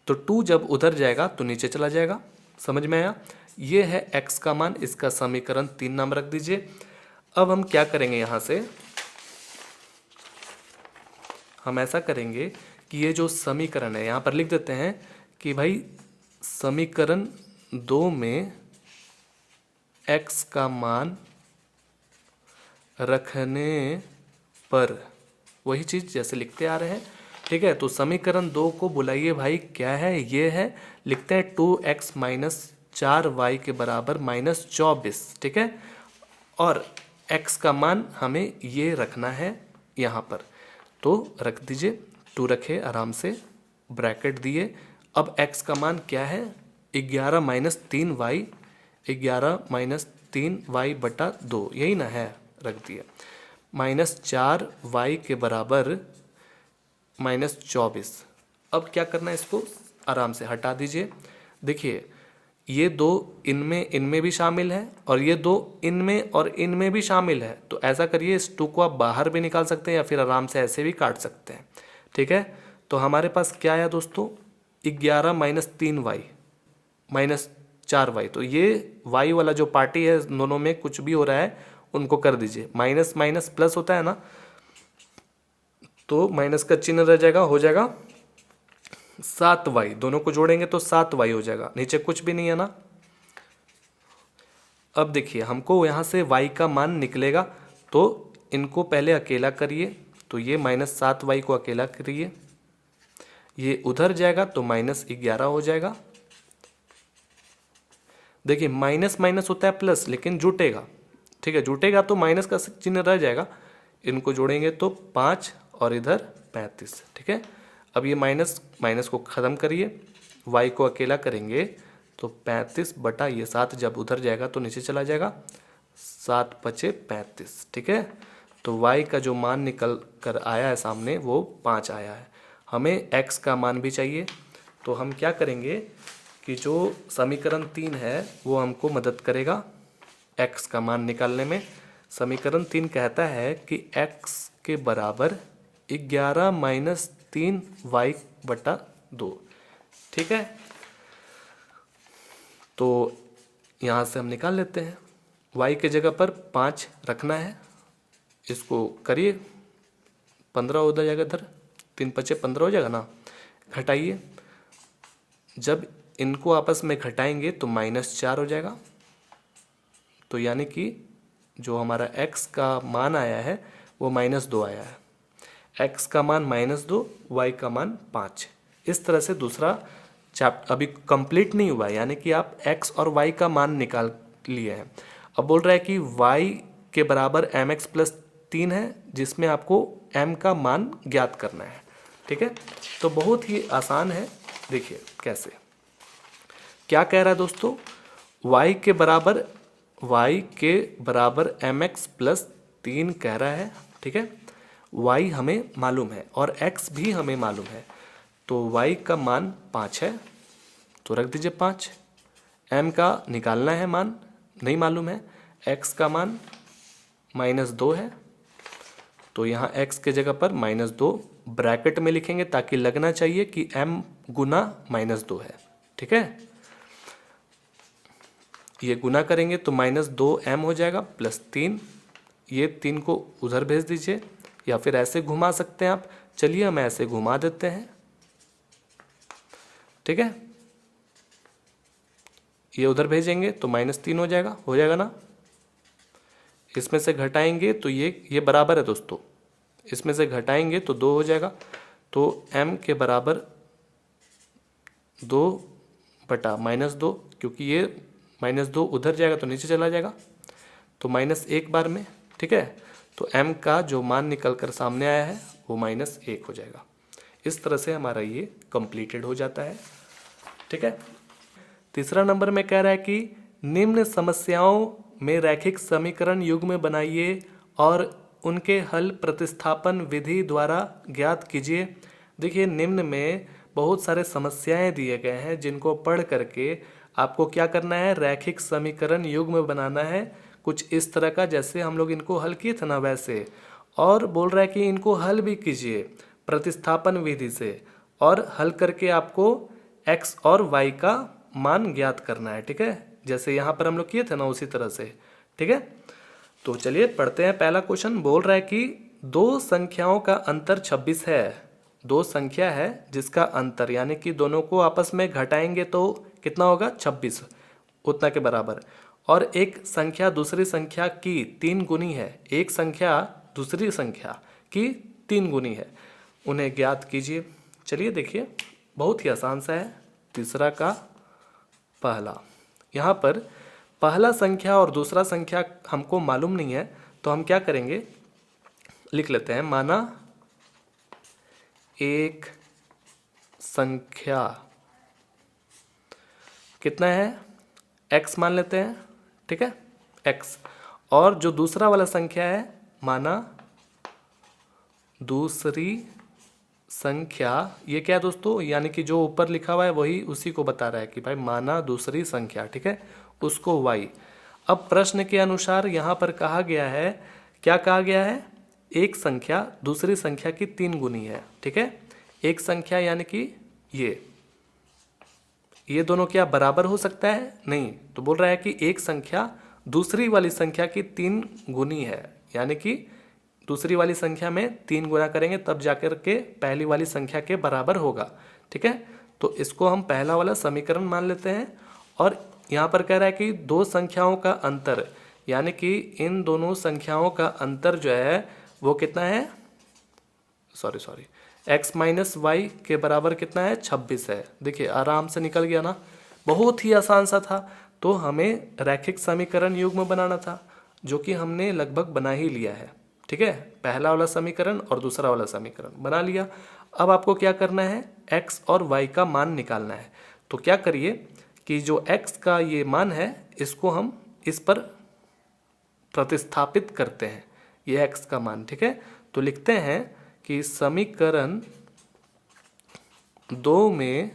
तो 2 जब उधर जाएगा तो नीचे चला जाएगा, समझ में आया। ये है x का मान, इसका समीकरण 3 नाम रख दीजिए। अब हम क्या करेंगे, यहाँ से हम ऐसा करेंगे कि ये जो समीकरण है यहाँ पर लिख देते हैं कि भाई समीकरण 2 में x का मान रखने पर, वही चीज़ जैसे लिखते आ रहे हैं, ठीक है। तो समीकरण 2 को बुलाइए भाई, क्या है, ये है, लिखते हैं 2x-4y के बराबर -24, ठीक है। और x का मान हमें ये रखना है यहाँ पर, तो रख दीजिए, 2 रखे आराम से, ब्रैकेट दिए। अब x का मान क्या है, 11-3y, 11-3y/2, यही ना है, रख दिया। -4y के बराबर -24। अब क्या करना है, इसको आराम से हटा दीजिए। देखिए ये 2 इनमें भी शामिल है और ये 2 इनमें और इनमें भी शामिल है। तो ऐसा करिए, इस 2 को आप बाहर भी निकाल सकते हैं या फिर आराम से ऐसे भी काट सकते हैं, ठीक है। तो हमारे पास क्या आया दोस्तों, 11-3y -4y। तो ये y वाला जो पार्टी है, दोनों में कुछ भी हो रहा है उनको कर दीजिए। माइनस माइनस प्लस होता है ना, तो माइनस का चिन्ह रह जाएगा, हो जाएगा 7y। दोनों को जोड़ेंगे तो 7y हो जाएगा, नीचे कुछ भी नहीं है ना। अब देखिए हमको यहाँ से y का मान निकलेगा, तो इनको पहले अकेला करिए। तो ये -7y को अकेला करिए, ये उधर जाएगा तो -11 हो जाएगा। देखिए माइनस माइनस होता है प्लस, लेकिन जुटेगा, ठीक है, जुटेगा तो माइनस का चिन्ह रह जाएगा। इनको जोड़ेंगे तो 5 और इधर 35, ठीक है। अब ये माइनस माइनस को ख़त्म करिए, y को अकेला करेंगे तो 35/7 जब उधर जाएगा तो नीचे चला जाएगा, 7×5 = 35, ठीक है। तो y का जो मान निकल कर आया है सामने वो 5 आया है। हमें x का मान भी चाहिए, तो हम क्या करेंगे कि जो समीकरण 3 है वो हमको मदद करेगा x का मान निकालने में। समीकरण 3 कहता है कि x के बराबर 11-3y/2, ठीक है। तो यहाँ से हम निकाल लेते हैं, y के जगह पर 5 रखना है, इसको करिए, 15 हो जाएगा, इधर 3×5 = 15 हो जाएगा ना। घटाइए, जब इनको आपस में घटाएंगे तो -4 हो जाएगा। तो यानी कि जो हमारा x का मान आया है वो -2 आया है। x का मान -2, y का मान 5। इस तरह से दूसरा चैप्टर अभी कंप्लीट नहीं हुआ है, यानी कि आप x और y का मान निकाल लिए हैं। अब बोल रहा है कि y के बराबर mx+3 है, जिसमें आपको m का मान ज्ञात करना है, ठीक है। तो बहुत ही आसान है, देखिए कैसे, क्या कह रहा है दोस्तों, y के बराबर mx+3 कह रहा है, ठीक है। y हमें मालूम है और x भी हमें मालूम है, तो y का मान 5 है, तो रख दीजिए 5। m का निकालना है मान, नहीं मालूम है। x का मान -2 है, तो यहाँ x के जगह पर -2 ब्रैकेट में लिखेंगे ताकि लगना चाहिए कि m गुना -2 है, ठीक है। ये गुना करेंगे तो -2m हो जाएगा +3, ये 3 को उधर भेज दीजिए या फिर ऐसे घुमा सकते हैं आप। चलिए हम ऐसे घुमा देते हैं, ठीक है। ये उधर भेजेंगे तो -3 हो जाएगा ना। इसमें से घटाएंगे तो ये बराबर है दोस्तों, इसमें से घटाएंगे तो 2 हो जाएगा। तो m के बराबर 2 बटा -2, क्योंकि ये -2 उधर जाएगा तो नीचे चला जाएगा, तो -1 बार में। ठीक है, तो m का जो मान निकल कर सामने आया है वो -1 हो जाएगा। इस तरह से हमारा ये कंप्लीटेड हो जाता है। ठीक है, तीसरा नंबर में कह रहा है कि निम्न समस्याओं में रैखिक समीकरण युग्म बनाइए और उनके हल प्रतिस्थापन विधि द्वारा ज्ञात कीजिए। देखिए, निम्न में बहुत सारे समस्याएं दिए गए हैं जिनको पढ़ करके आपको क्या करना है, रैखिक समीकरण युग्म बनाना है, कुछ इस तरह का जैसे हम लोग इनको हल किए थे ना वैसे। और बोल रहा है कि इनको हल भी कीजिए प्रतिस्थापन विधि से, और हल करके आपको x और y का मान ज्ञात करना है। ठीक है, जैसे यहाँ पर हम लोग किए थे ना उसी तरह से। ठीक है, तो चलिए पढ़ते हैं। पहला क्वेश्चन बोल रहा है कि दो संख्याओं का अंतर 26 है। दो संख्या है जिसका अंतर यानी कि दोनों को आपस में घटाएंगे तो कितना होगा, 26 उतना के बराबर। और एक संख्या दूसरी संख्या की 3 गुनी है। एक संख्या दूसरी संख्या की 3 गुनी है, उन्हें ज्ञात कीजिए। चलिए देखिए, बहुत ही आसान सा है। तीसरा का पहला, यहाँ पर पहला संख्या और दूसरा संख्या हमको मालूम नहीं है, तो हम क्या करेंगे, लिख लेते हैं। माना एक संख्या कितना है, x मान लेते हैं। ठीक है, x। और जो दूसरा वाला संख्या है, माना दूसरी संख्या, ये क्या है दोस्तों, यानी कि जो ऊपर लिखा हुआ है वही उसी को बता रहा है कि भाई माना दूसरी संख्या। ठीक है, उसको y। अब प्रश्न के अनुसार यहाँ पर कहा गया है, क्या कहा गया है, एक संख्या दूसरी संख्या की 3 गुनी है। ठीक है, एक संख्या यानी कि ये दोनों क्या बराबर हो सकता है, नहीं। तो बोल रहा है कि एक संख्या दूसरी वाली संख्या की 3 गुनी है, यानी कि दूसरी वाली संख्या में 3 गुना करेंगे तब जाकर के पहली वाली संख्या के बराबर होगा। ठीक है, तो इसको हम पहला वाला समीकरण मान लेते हैं। और यहाँ पर कह रहा है कि दो संख्याओं का अंतर, यानी कि इन दोनों संख्याओं का अंतर जो है वो कितना है, सॉरी x माइनस वाई के बराबर कितना है, 26 है। देखिए आराम से निकल गया ना, बहुत ही आसान सा था। तो हमें रैखिक समीकरण युग्म बनाना था, जो कि हमने लगभग बना ही लिया है। ठीक है, पहला वाला समीकरण और दूसरा वाला समीकरण बना लिया। अब आपको क्या करना है, x और y का मान निकालना है। तो क्या करिए कि जो x का ये मान है इसको हम इस पर प्रतिस्थापित करते हैं, ये x का मान। ठीक है, तो लिखते हैं कि समीकरण 2 में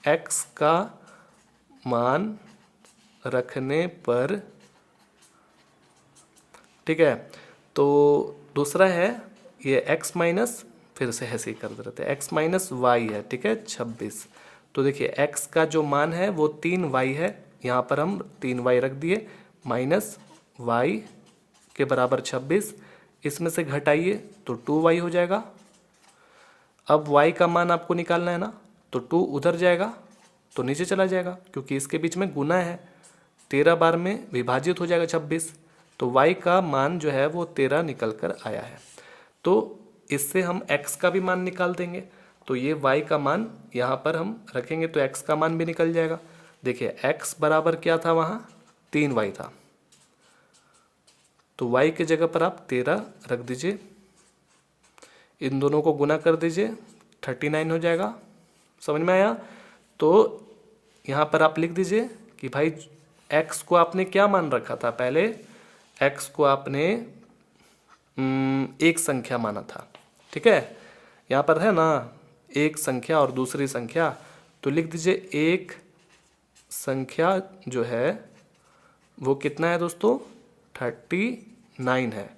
x का मान रखने पर, ठीक है, तो दूसरा है ये x माइनस, फिर से ऐसे ही कर देते हैं, x माइनस वाई है। ठीक है, 26। तो देखिए x का जो मान है वो 3y है, यहाँ पर हम 3y रख दिए, माइनस y के बराबर 26। इसमें से घटाइए तो 2y हो जाएगा। अब y का मान आपको निकालना है ना, तो 2 उधर जाएगा तो नीचे चला जाएगा, क्योंकि इसके बीच में गुना है, 13 बार में विभाजित हो जाएगा 26। तो y का मान जो है वो 13 निकल कर आया है। तो इससे हम x का भी मान निकाल देंगे। तो ये y का मान यहाँ पर हम रखेंगे तो x का मान भी निकल जाएगा। देखिए x बराबर क्या था, वहाँ 3y था, तो y के जगह पर आप 13 रख दीजिए, इन दोनों को गुना कर दीजिए, 39 हो जाएगा। समझ में आया? तो यहाँ पर आप लिख दीजिए कि भाई x को आपने क्या मान रखा था, पहले x को आपने एक संख्या माना था। ठीक है, यहाँ पर है ना एक संख्या और दूसरी संख्या, तो लिख दीजिए एक संख्या जो है वो कितना है दोस्तों, 39 है,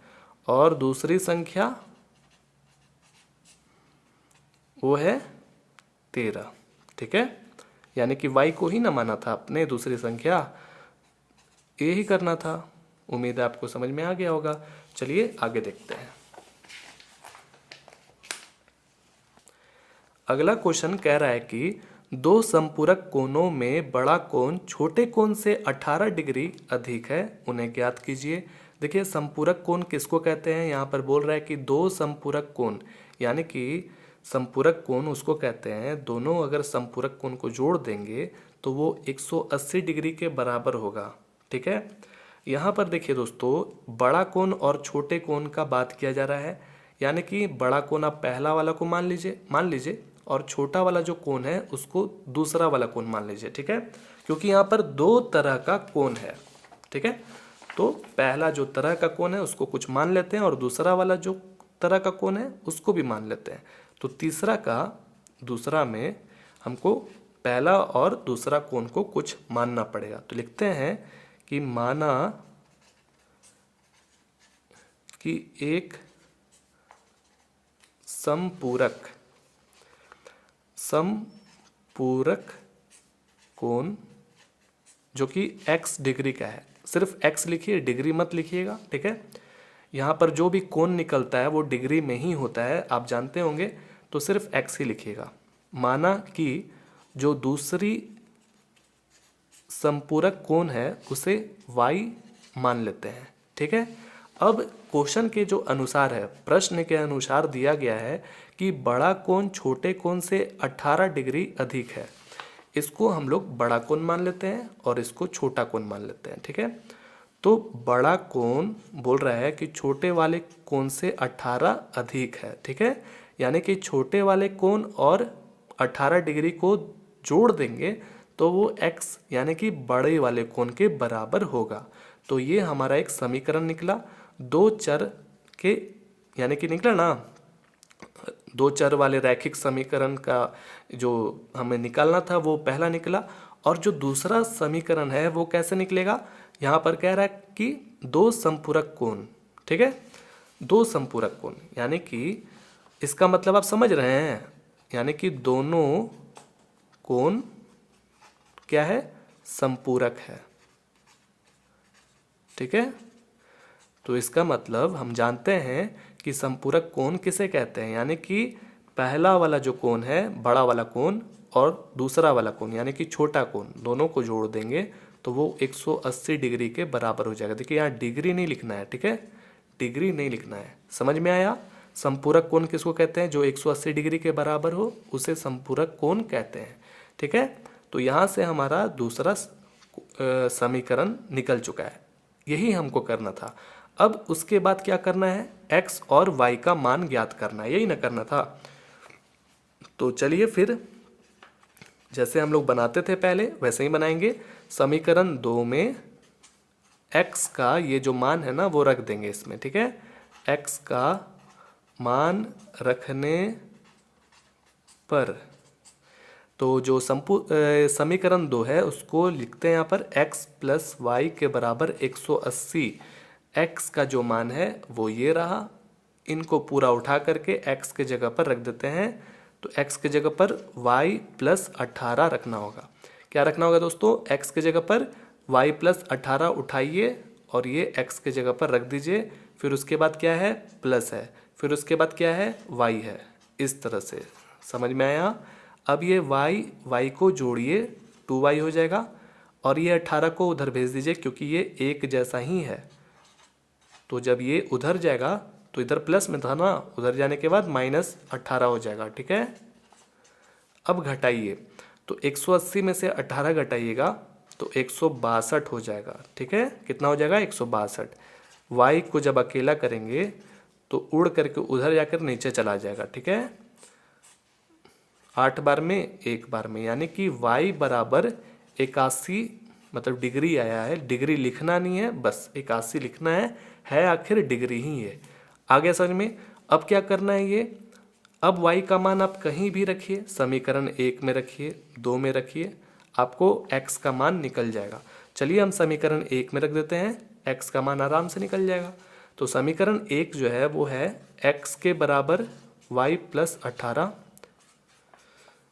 और दूसरी संख्या वो है 13। ठीक है, यानी कि y को ही ना माना था अपने, दूसरी संख्या, यही करना था। उम्मीद है आपको समझ में आ गया होगा। चलिए आगे देखते हैं। अगला क्वेश्चन कह रहा है कि दो संपूरक कोणों में बड़ा कोण छोटे कोण से 18 डिग्री अधिक है, उन्हें ज्ञात कीजिए। देखिए संपूरक कोण किसको कहते हैं, यहाँ पर बोल रहा है कि दो संपूरक कोण, यानी कि संपूरक कोण उसको कहते हैं, दोनों अगर संपूरक कोण को जोड़ देंगे तो वो 180 डिग्री के बराबर होगा। ठीक है, यहाँ पर देखिए दोस्तों बड़ा कोण और छोटे कोण का बात किया जा रहा है, यानी कि बड़ा कोण आप पहला वाला को मान लीजिए और छोटा वाला जो कोण है उसको दूसरा वाला कोण मान लीजिए। ठीक है, क्योंकि यहाँ पर दो तरह का कोण है। ठीक है, तो पहला जो तरह का कोण है उसको कुछ मान लेते हैं और दूसरा वाला जो तरह का कोण है उसको भी मान लेते हैं। तो दूसरा में हमको पहला और दूसरा कोण को कुछ मानना पड़ेगा। तो लिखते हैं कि माना कि एक समपूरक कोण जो कि x डिग्री का है, सिर्फ x लिखिए, डिग्री मत लिखिएगा। ठीक है, यहाँ पर जो भी कोण निकलता है वो डिग्री में ही होता है, आप जानते होंगे, तो सिर्फ x ही लिखिएगा। माना कि जो दूसरी संपूरक कोण है उसे y मान लेते हैं। ठीक है, अब क्वेश्चन के जो अनुसार है, प्रश्न के अनुसार दिया गया है कि बड़ा कोण छोटे कोण से 18 डिग्री अधिक है। इसको हम लोग बड़ा कोण मान लेते हैं और इसको छोटा कोण मान लेते हैं। ठीक है, तो बड़ा कोण बोल रहा है कि छोटे वाले कोण से 18 अधिक है। ठीक है, यानी कि छोटे वाले कोण और 18 डिग्री को जोड़ देंगे तो वो x यानी कि बड़े वाले कोण के बराबर होगा। तो ये हमारा एक समीकरण निकला, दो चर के, यानी कि निकला ना, दो चर वाले रैखिक समीकरण का जो हमें निकालना था वो पहला निकला। और जो दूसरा समीकरण है वो कैसे निकलेगा, यहाँ पर कह रहा है कि दो संपूरक कोण। ठीक है, दो संपूरक कोण यानी कि इसका मतलब आप समझ रहे हैं, यानी कि दोनों कोण क्या है, संपूरक है। ठीक है, तो इसका मतलब हम जानते हैं कि संपूरक कोण किसे कहते हैं, यानी कि पहला वाला जो कोण है बड़ा वाला कोण और दूसरा वाला कोण यानी कि छोटा कोण, दोनों को जोड़ देंगे तो वो 180 डिग्री के बराबर हो जाएगा। देखिए यहाँ डिग्री नहीं लिखना है। ठीक है, डिग्री नहीं लिखना है, समझ में आया। संपूरक कोण किसको कहते हैं, जो 180 डिग्री के बराबर हो उसे संपूरक कोण कहते हैं। ठीक है, तो यहाँ से हमारा दूसरा समीकरण निकल चुका है, यही हमको करना था। अब उसके बाद क्या करना है, x और y का मान ज्ञात करना है, यही ना करना था। तो चलिए फिर जैसे हम लोग बनाते थे पहले वैसे ही बनाएंगे। समीकरण 2 में x का ये जो मान है ना वो रख देंगे इसमें। ठीक है, x का मान रखने पर तो जो समीकरण 2 है उसको लिखते हैं यहाँ पर x प्लस वाई के बराबर 180। x का जो मान है वो ये रहा, इनको पूरा उठा करके x के जगह पर रख देते हैं। तो x के जगह पर y प्लस 18 रखना होगा। क्या रखना होगा दोस्तों, x के जगह पर y प्लस 18 उठाइए और ये x के जगह पर रख दीजिए। फिर उसके बाद क्या है, प्लस है, फिर उसके बाद क्या है, y है। इस तरह से समझ में आया। अब ये y को जोड़िए, 2y हो जाएगा और ये 18 को उधर भेज दीजिए क्योंकि ये एक जैसा ही है। तो जब ये उधर जाएगा तो इधर प्लस में था ना, उधर जाने के बाद माइनस 18 हो जाएगा। ठीक है, अब घटाइए, तो 180 में से 18 घटाइएगा तो 162 हो जाएगा। ठीक है, कितना हो जाएगा, 162। y को जब अकेला करेंगे तो उड़ करके उधर जाकर नीचे चला जाएगा। ठीक है, 8 बार में 1 बार में, यानी कि y बराबर 81, मतलब डिग्री आया है। डिग्री लिखना नहीं है, बस 81 लिखना है आखिर डिग्री ही है। आगे समझ में। अब क्या करना है ये, अब y का मान आप कहीं भी रखिए, समीकरण 1 में रखिए, 2 में रखिए, आपको x का मान निकल जाएगा। चलिए हम समीकरण 1 में रख देते हैं, x का मान आराम से निकल जाएगा। तो समीकरण 1 जो है वो है x के बराबर y प्लस 18।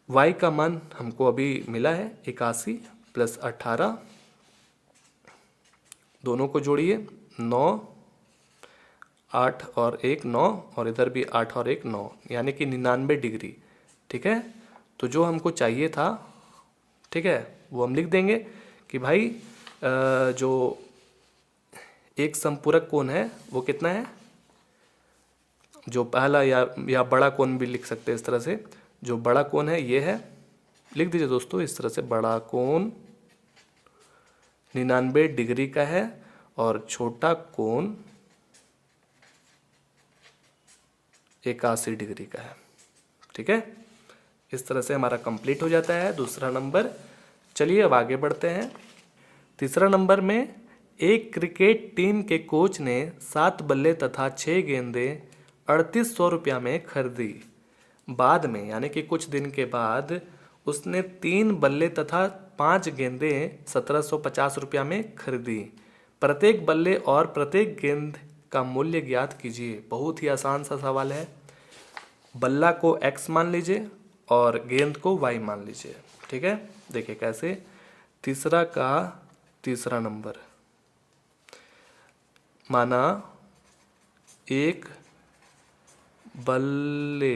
y का मान हमको अभी मिला है 81 प्लस 18, दोनों को जोड़िए, 9, 8 और 1 9, और इधर भी 8 और 1 9, यानी कि 99 डिग्री। ठीक है, तो जो हमको चाहिए था, ठीक है, वो हम लिख देंगे कि भाई जो एक संपूरक कोण है वो कितना है, जो पहला या बड़ा कोण भी लिख सकते हैं इस तरह से, जो बड़ा कोण है ये है, लिख दीजिए दोस्तों इस तरह से, बड़ा कोण 99 डिग्री का है और छोटा कोण 81 डिग्री का है। ठीक है, इस तरह से हमारा कंप्लीट हो जाता है दूसरा नंबर। चलिए अब आगे बढ़ते हैं। तीसरा नंबर में एक क्रिकेट टीम के कोच ने 7 बल्ले तथा 6 गेंदें 3800 रुपया में खरीदी। बाद में यानी कि कुछ दिन के बाद उसने 3 बल्ले तथा 5 गेंदें 1750 रुपया में खरीदी। प्रत्येक बल्ले और प्रत्येक गेंद का मूल्य ज्ञात कीजिए। बहुत ही आसान सा सवाल है। बल्ला को x मान लीजिए और गेंद को y मान लीजिए। ठीक है, देखिए कैसे। तीसरा का तीसरा नंबर, माना एक बल्ले,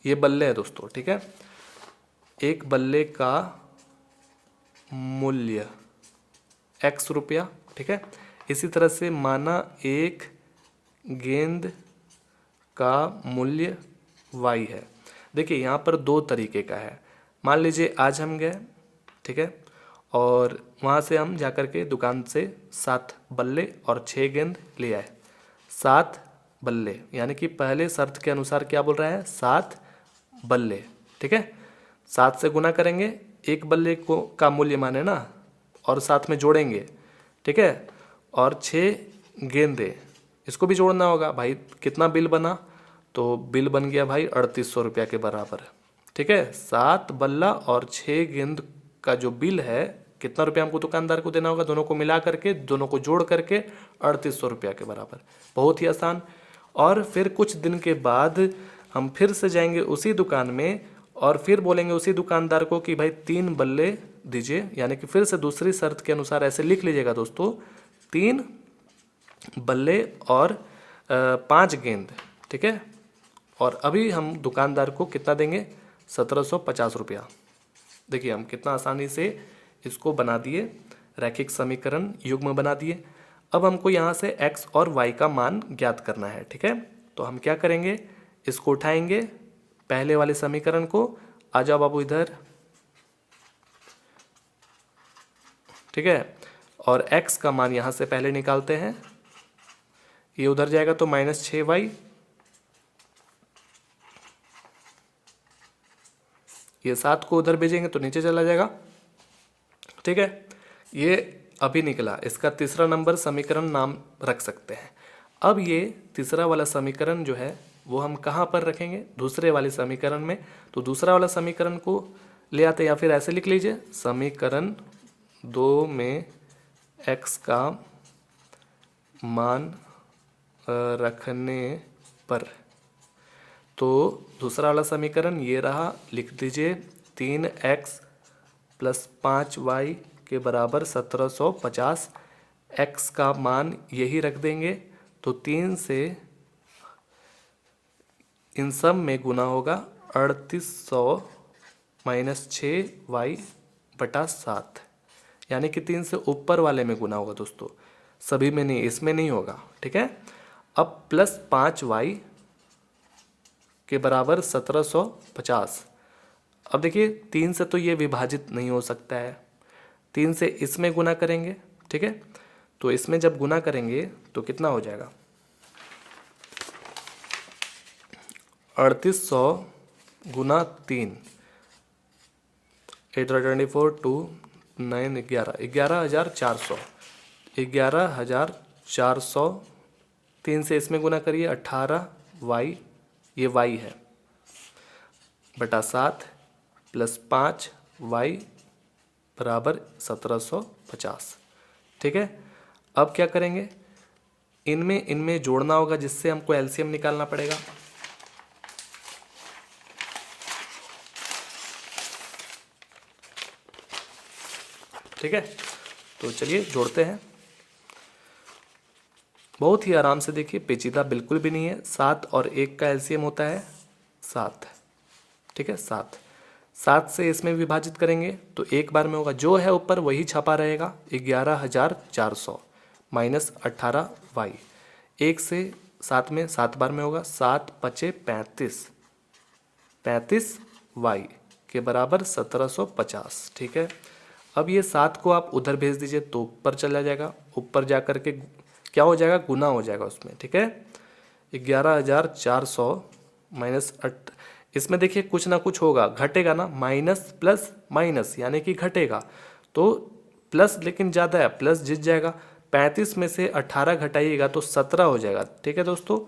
ये बल्ले है दोस्तों। ठीक है, एक बल्ले का मूल्य x रुपया। ठीक है, इसी तरह से माना एक गेंद का मूल्य y है। देखिए यहाँ पर दो तरीके का है। मान लीजिए आज हम गए, ठीक है, और वहाँ से हम जाकर के दुकान से 7 बल्ले और 6 गेंद ले आए। 7 बल्ले यानी कि पहले शर्त के अनुसार क्या बोल रहा है, 7 बल्ले। ठीक है, 7 से गुना करेंगे, एक बल्ले को का मूल्य माने ना, और साथ में जोड़ेंगे। ठीक है, और 6 गेंदे, इसको भी जोड़ना होगा भाई। कितना बिल बना, तो बिल बन गया भाई 3800 रुपया के बराबर। ठीक है, 7 बल्ला और 6 गेंद का जो बिल है, कितना रुपया हमको दुकानदार को देना होगा, दोनों को मिला करके, दोनों को जोड़ करके 3800 रुपया के बराबर। बहुत ही आसान। और फिर कुछ दिन के बाद हम फिर से जाएंगे उसी दुकान में और फिर बोलेंगे उसी दुकानदार को कि भाई 3 बल्ले दीजिए, यानी कि फिर से दूसरी शर्त के अनुसार ऐसे लिख लीजिएगा दोस्तों, 3 बल्ले और 5 गेंद। ठीक है, और अभी हम दुकानदार को कितना देंगे, 1750 रुपया। देखिए हम कितना आसानी से इसको बना दिए, रैखिक समीकरण युग्म बना दिए। अब हमको यहाँ से x और y का मान ज्ञात करना है। ठीक है, तो हम क्या करेंगे, इसको उठाएंगे पहले वाले समीकरण को। आ जाओ बाबू इधर। ठीक है, और x का मान यहाँ से पहले निकालते हैं, ये उधर जाएगा तो -6y, ये 7 को उधर भेजेंगे तो नीचे चला जाएगा। ठीक है, ये अभी निकला, इसका तीसरा नंबर समीकरण नाम रख सकते हैं। अब ये तीसरा वाला समीकरण जो है वो हम कहाँ पर रखेंगे, दूसरे वाले समीकरण में। तो दूसरा वाला समीकरण को ले आते हैं, या फिर ऐसे लिख लीजिए, समीकरण 2 में x का मान रखने पर, तो दूसरा वाला समीकरण ये रहा, लिख दीजिए 3x + 5y के बराबर 1750। x का मान यही रख देंगे, तो 3 से इन सब में गुना होगा, 3800 - 6y बटा 7, यानी कि 3 से ऊपर वाले में गुना होगा दोस्तों, सभी में नहीं, इसमें नहीं होगा। ठीक है, अब +5y के बराबर 1750। अब देखिए 3 से तो ये विभाजित नहीं हो सकता है, 3 से इसमें गुना करेंगे। ठीक है, तो इसमें जब गुना करेंगे तो कितना हो जाएगा, 3800 गुना 3, 824 2 9 11, 11400, 11400। 3 से इसमें गुना करिए, 18y, ये y है, बटा 7 + 5y बराबर 1750। ठीक है, अब क्या करेंगे, इनमें जोड़ना होगा, जिससे हमको एलसीएम निकालना पड़ेगा। ठीक है, तो चलिए जोड़ते हैं। बहुत ही आराम से, देखिए पेचीदा बिल्कुल भी नहीं है। 7 और 1 का एलसीएम होता है 7। ठीक है, 7 7 से इसमें विभाजित करेंगे तो एक बार में होगा, जो है ऊपर वही छपा रहेगा, 11,400 माइनस 18y। 1 से 7 में 7 बार में होगा, 7 पचे 35, 35y के बराबर 1750। ठीक है, अब ये 7 को आप उधर भेज दीजिए तो ऊपर चला जाएगा, ऊपर जा कर के क्या हो जाएगा, गुना हो जाएगा उसमें। ठीक है, 11,400 माइनस इसमें देखिए कुछ ना कुछ होगा, घटेगा ना, माइनस प्लस माइनस यानी कि घटेगा, तो प्लस लेकिन ज़्यादा है, प्लस जीत जाएगा। 35 में से 18 घटाइएगा तो 17 हो जाएगा। ठीक है दोस्तों,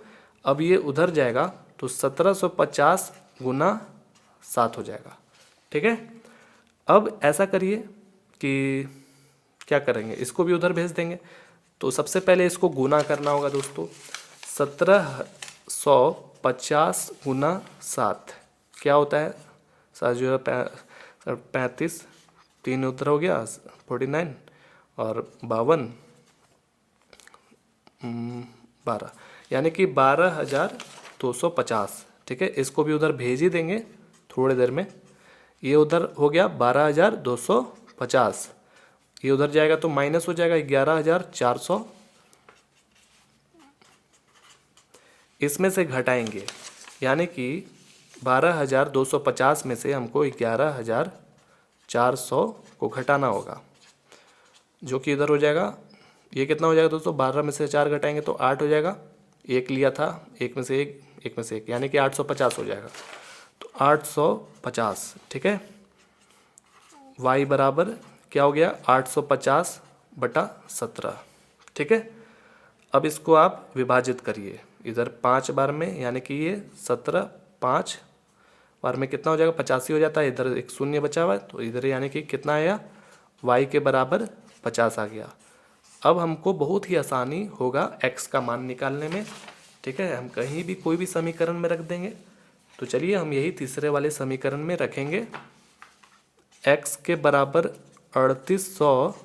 अब ये उधर जाएगा तो 1750 गुना 7 हो जाएगा। ठीक है, अब ऐसा करिए कि क्या करेंगे, इसको भी उधर भेज देंगे। तो सबसे पहले इसको गुना करना होगा दोस्तों, 1750 गुना 7 क्या होता है, 7 जो है 35, 3 उधर हो गया 49 और 52 12 यानी कि 12,250। ठीक है, इसको भी उधर भेज ही देंगे थोड़ी देर में। ये उधर हो गया 12,250, ये उधर जाएगा तो माइनस हो जाएगा 11,400, इसमें से घटाएंगे यानी कि 12,250 में से हमको 11,400 को घटाना होगा, जो कि इधर हो जाएगा। ये कितना हो जाएगा दोस्तों, 12 में से 4 घटाएंगे तो 8 हो जाएगा, एक लिया था, एक में से एक यानी कि 850 हो जाएगा, तो 850। ठीक है, y बराबर क्या हो गया, 850 बटा 17। ठीक है, अब इसको आप विभाजित करिए इधर 5 बार में, यानी कि ये 17 5 बार में कितना हो जाएगा, 85 हो जाता है। इधर एक शून्य बचा हुआ है तो इधर यानी कि कितना आया, y के बराबर 50 आ गया। अब हमको बहुत ही आसानी होगा x का मान निकालने में। ठीक है, हम कहीं भी कोई भी समीकरण में रख देंगे। तो चलिए हम यही तीसरे वाले समीकरण में रखेंगे, x के बराबर 3800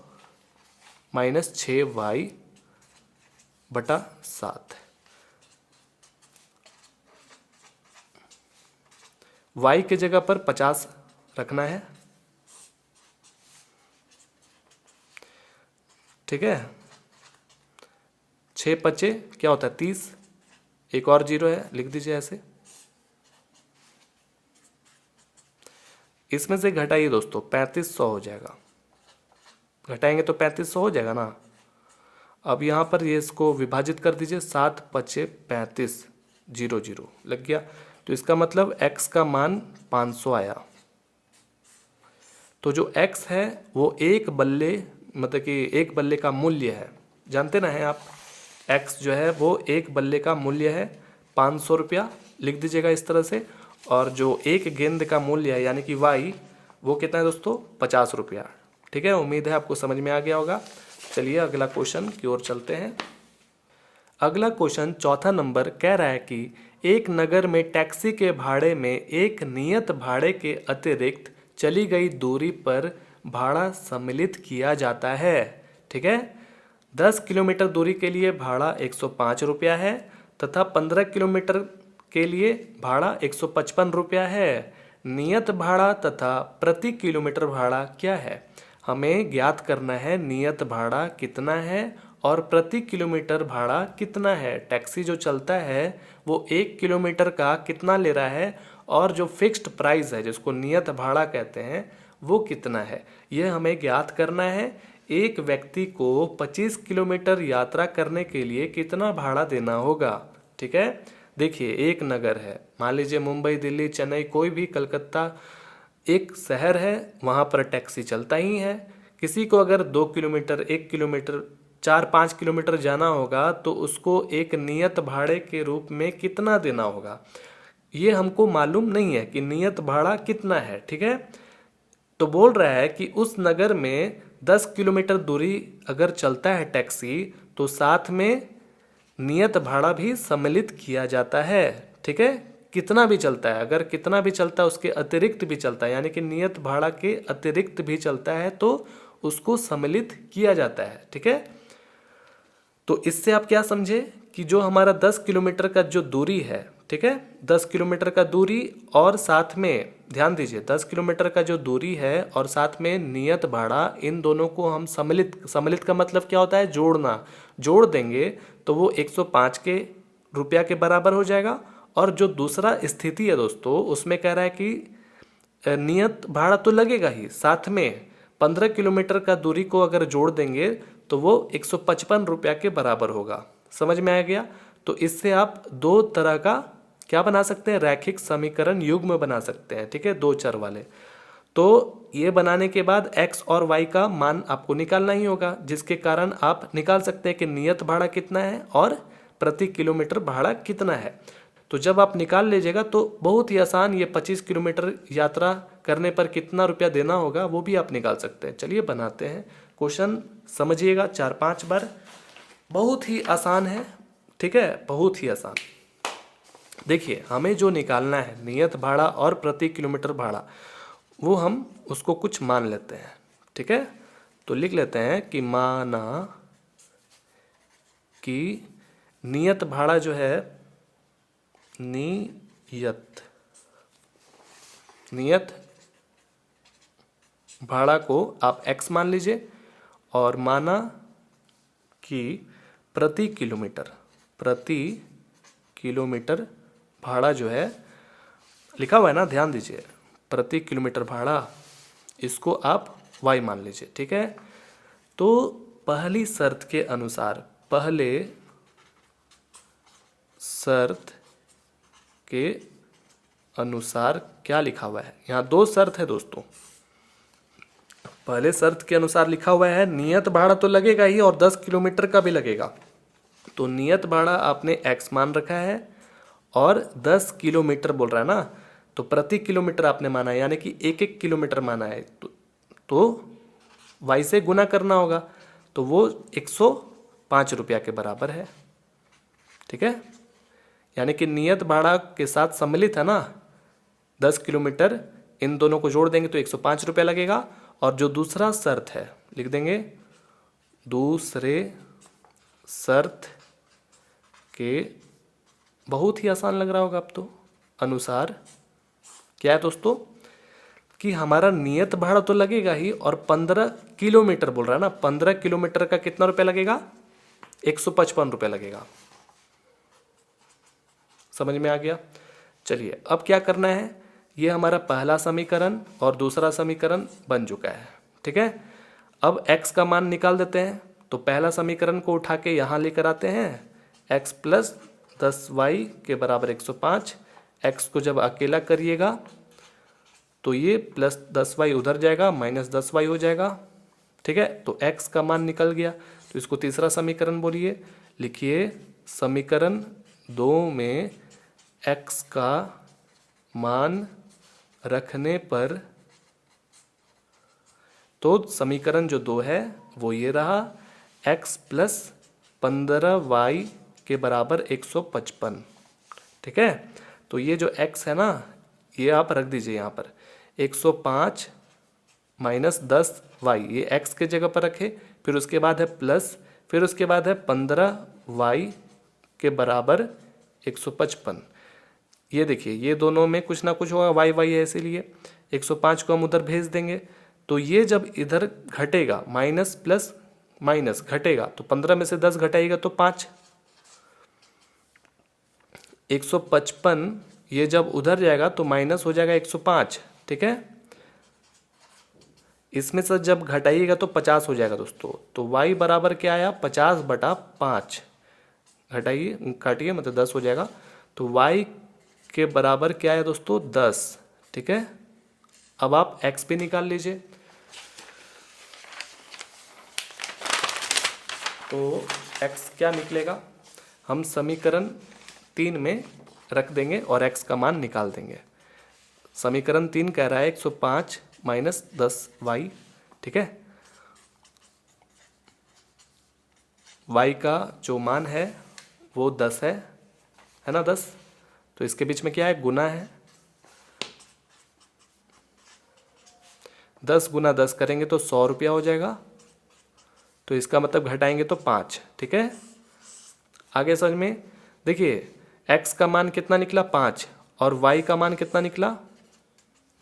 माइनस 6y बटा 7। y के जगह पर 50 रखना है। ठीक है, 6 पचे क्या होता है 30, एक और जीरो है, लिख दीजिए ऐसे। इसमें से घटाइए दोस्तों, 3500 हो जाएगा, घटाएंगे तो 3500 हो जाएगा ना। अब यहाँ पर ये इसको विभाजित कर दीजिए, 7 पचे 35, 0 0 लग गया, तो इसका मतलब x का मान 500 आया। तो जो x है वो एक बल्ले, मतलब कि एक बल्ले का मूल्य है, जानते ना हैं आप, x जो है वो एक बल्ले का मूल्य है 500 रुपया, लिख दीजिएगा इस तरह से। और जो एक गेंद का मूल्य है यानी कि y, वो कितना है दोस्तों, 50 रुपया। ठीक है, उम्मीद है आपको समझ में आ गया होगा। चलिए अगला क्वेश्चन की ओर चलते हैं। अगला क्वेश्चन चौथा नंबर कह रहा है कि एक नगर में टैक्सी के भाड़े में एक नियत भाड़े के अतिरिक्त चली गई दूरी पर भाड़ा सम्मिलित किया जाता है। ठीक है, 10 किलोमीटर दूरी के लिए भाड़ा 105 रुपया है तथा 15 किलोमीटर के लिए भाड़ा 155 रुपया है। नियत भाड़ा तथा प्रति किलोमीटर भाड़ा क्या है? हमें ज्ञात करना है नियत भाड़ा कितना है और प्रति किलोमीटर भाड़ा कितना है। टैक्सी जो चलता है वो 1 किलोमीटर का कितना ले रहा है और जो फिक्स्ड प्राइस है जिसको नियत भाड़ा कहते हैं वो कितना है, यह हमें ज्ञात करना है। एक व्यक्ति को 25 किलोमीटर यात्रा करने के लिए कितना भाड़ा देना होगा। ठीक है, देखिए एक नगर है, मान लीजिए मुंबई, दिल्ली, चेन्नई, कोई भी, कलकत्ता, एक शहर है, वहाँ पर टैक्सी चलता ही है। किसी को अगर 2 किलोमीटर, 1 किलोमीटर, 4-5 किलोमीटर जाना होगा तो उसको एक नियत भाड़े के रूप में कितना देना होगा, ये हमको मालूम नहीं है कि नियत भाड़ा कितना है। ठीक है, तो बोल रहा है कि उस नगर में 10 किलोमीटर दूरी अगर चलता है टैक्सी तो साथ में नियत भाड़ा भी सम्मिलित किया जाता है। ठीक है, कितना भी चलता है, अगर कितना भी चलता है उसके अतिरिक्त भी चलता है, यानी कि नियत भाड़ा के अतिरिक्त भी चलता है तो उसको सम्मिलित किया जाता है। ठीक है, तो इससे आप क्या समझे कि जो हमारा 10 किलोमीटर का जो दूरी है ठीक है, 10 किलोमीटर का दूरी और साथ में ध्यान दीजिए 10 किलोमीटर का जो दूरी है और साथ में नियत भाड़ा, इन दोनों को हम सम्मिलित का मतलब क्या होता है, जोड़ना, जोड़ देंगे तो वो 105 के रुपया के बराबर हो जाएगा। और जो दूसरा स्थिति है दोस्तों, उसमें कह रहा है कि नियत भाड़ा तो लगेगा ही, साथ में 15 किलोमीटर का दूरी को अगर जोड़ देंगे तो वो 155 रुपया के बराबर होगा। समझ में आ गया? तो इससे आप दो तरह का क्या बना सकते हैं, रैखिक समीकरण युग्म बना सकते हैं, ठीक है, दो चर वाले। तो ये बनाने के बाद x और y का मान आपको निकालना ही होगा, जिसके कारण आप निकाल सकते हैं कि नियत भाड़ा कितना है और प्रति किलोमीटर भाड़ा कितना है। तो जब आप निकाल लीजिएगा तो बहुत ही आसान, ये 25 किलोमीटर यात्रा करने पर कितना रुपया देना होगा वो भी आप निकाल सकते हैं। चलिए बनाते हैं क्वेश्चन, समझिएगा 4-5 बार, बहुत ही आसान है, ठीक है, बहुत ही आसान। देखिए हमें जो निकालना है नियत भाड़ा और प्रति किलोमीटर भाड़ा, वो हम उसको कुछ मान लेते हैं, ठीक है। तो लिख लेते हैं कि माना कि नियत भाड़ा जो है, नियत भाड़ा को आप x मान लीजिए, और माना कि प्रति किलोमीटर भाड़ा जो है लिखा हुआ है ना, ध्यान दीजिए, प्रति किलोमीटर भाड़ा, इसको आप y मान लीजिए, ठीक है। तो पहली शर्त के अनुसार, पहले शर्त के अनुसार क्या लिखा हुआ है, यहाँ दो शर्त है दोस्तों। पहले शर्त के अनुसार लिखा हुआ है नियत भाड़ा तो लगेगा ही और 10 किलोमीटर का भी लगेगा। तो नियत भाड़ा आपने x मान रखा है और 10 किलोमीटर बोल रहा है ना, तो प्रति किलोमीटर आपने माना है, यानी कि 1-1 किलोमीटर माना है, तो y से गुना करना होगा, तो वो 105 रुपया के बराबर है, ठीक है। यानी कि नियत भाड़ा के साथ सम्मिलित है ना 10 किलोमीटर, इन दोनों को जोड़ देंगे तो 105 रुपया लगेगा। और जो दूसरा शर्त है लिख देंगे, दूसरे शर्त के, बहुत ही आसान लग रहा होगा अब तो, अनुसार क्या है दोस्तों कि हमारा नियत भाड़ा तो लगेगा ही और 15 किलोमीटर बोल रहा है ना, 15 किलोमीटर का कितना रुपया लगेगा, 155 रुपया लगेगा। समझ में आ गया? चलिए अब क्या करना है, ये हमारा पहला समीकरण और दूसरा समीकरण बन चुका है, ठीक है। अब x का मान निकाल देते हैं, तो पहला समीकरण को उठा के यहाँ लेकर आते हैं, x प्लस 10y के बराबर 105। x को जब अकेला करिएगा तो ये प्लस 10y उधर जाएगा, माइनस 10y हो जाएगा, ठीक है। तो x का मान निकल गया, तो इसको तीसरा समीकरण बोलिए, लिखिए समीकरण 2 में x का मान रखने पर, तो समीकरण जो 2 है वो ये रहा, x प्लस 15y के बराबर 155, ठीक है। तो ये जो x है ना, ये आप रख दीजिए यहाँ पर, 105 माइनस 10y, ये x के जगह पर रखे, फिर उसके बाद है प्लस, फिर उसके बाद है 15y के बराबर 155। ये देखिए ये दोनों में कुछ ना कुछ होगा, वाई वाई है, इसीलिए 105 को हम उधर भेज देंगे। तो ये जब इधर घटेगा, माइनस प्लस माइनस घटेगा, तो 15 में से 10 घटाएगा तो 5, 155 ये जब उधर जाएगा तो माइनस हो जाएगा 105, ठीक है। इसमें से जब घटाइएगा तो 50 हो जाएगा दोस्तों। तो y बराबर क्या आया, 50/5, घटाइए काटिए मतलब 10 हो जाएगा। तो y के बराबर क्या है दोस्तों, 10, ठीक है। अब आप x भी निकाल लीजिए, तो x क्या निकलेगा, हम समीकरण 3 में रख देंगे और x का मान निकाल देंगे। समीकरण 3 कह रहा है 105 माइनस 10y, ठीक है। y का जो मान है वो 10 है ना, 10, तो इसके बीच में क्या है, गुना है, 10 गुना 10 करेंगे तो 100 रुपया हो जाएगा, तो इसका मतलब घटाएंगे तो 5, ठीक है। आगे समझ में देखिए, x का मान कितना निकला 5 और y का मान कितना निकला,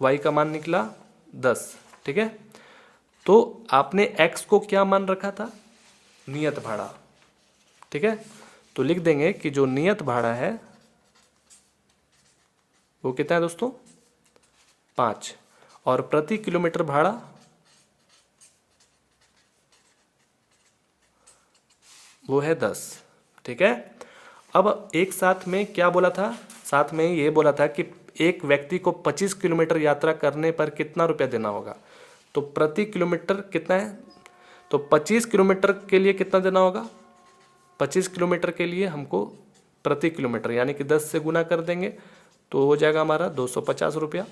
y का मान निकला 10। ठीक है, तो आपने x को क्या मान रखा था, नियत भाड़ा। ठीक है, तो लिख देंगे कि जो नियत भाड़ा है वो कितना है दोस्तों 5 और प्रति किलोमीटर भाड़ा वो है 10। ठीक है, अब एक साथ में क्या बोला था, साथ में ये बोला था कि एक व्यक्ति को 25 किलोमीटर यात्रा करने पर कितना रुपया देना होगा। तो प्रति किलोमीटर कितना है, तो 25 किलोमीटर के लिए कितना देना होगा, 25 किलोमीटर के लिए हमको प्रति किलोमीटर यानी कि 10 से गुना कर देंगे तो हो जाएगा हमारा 250 रुपया।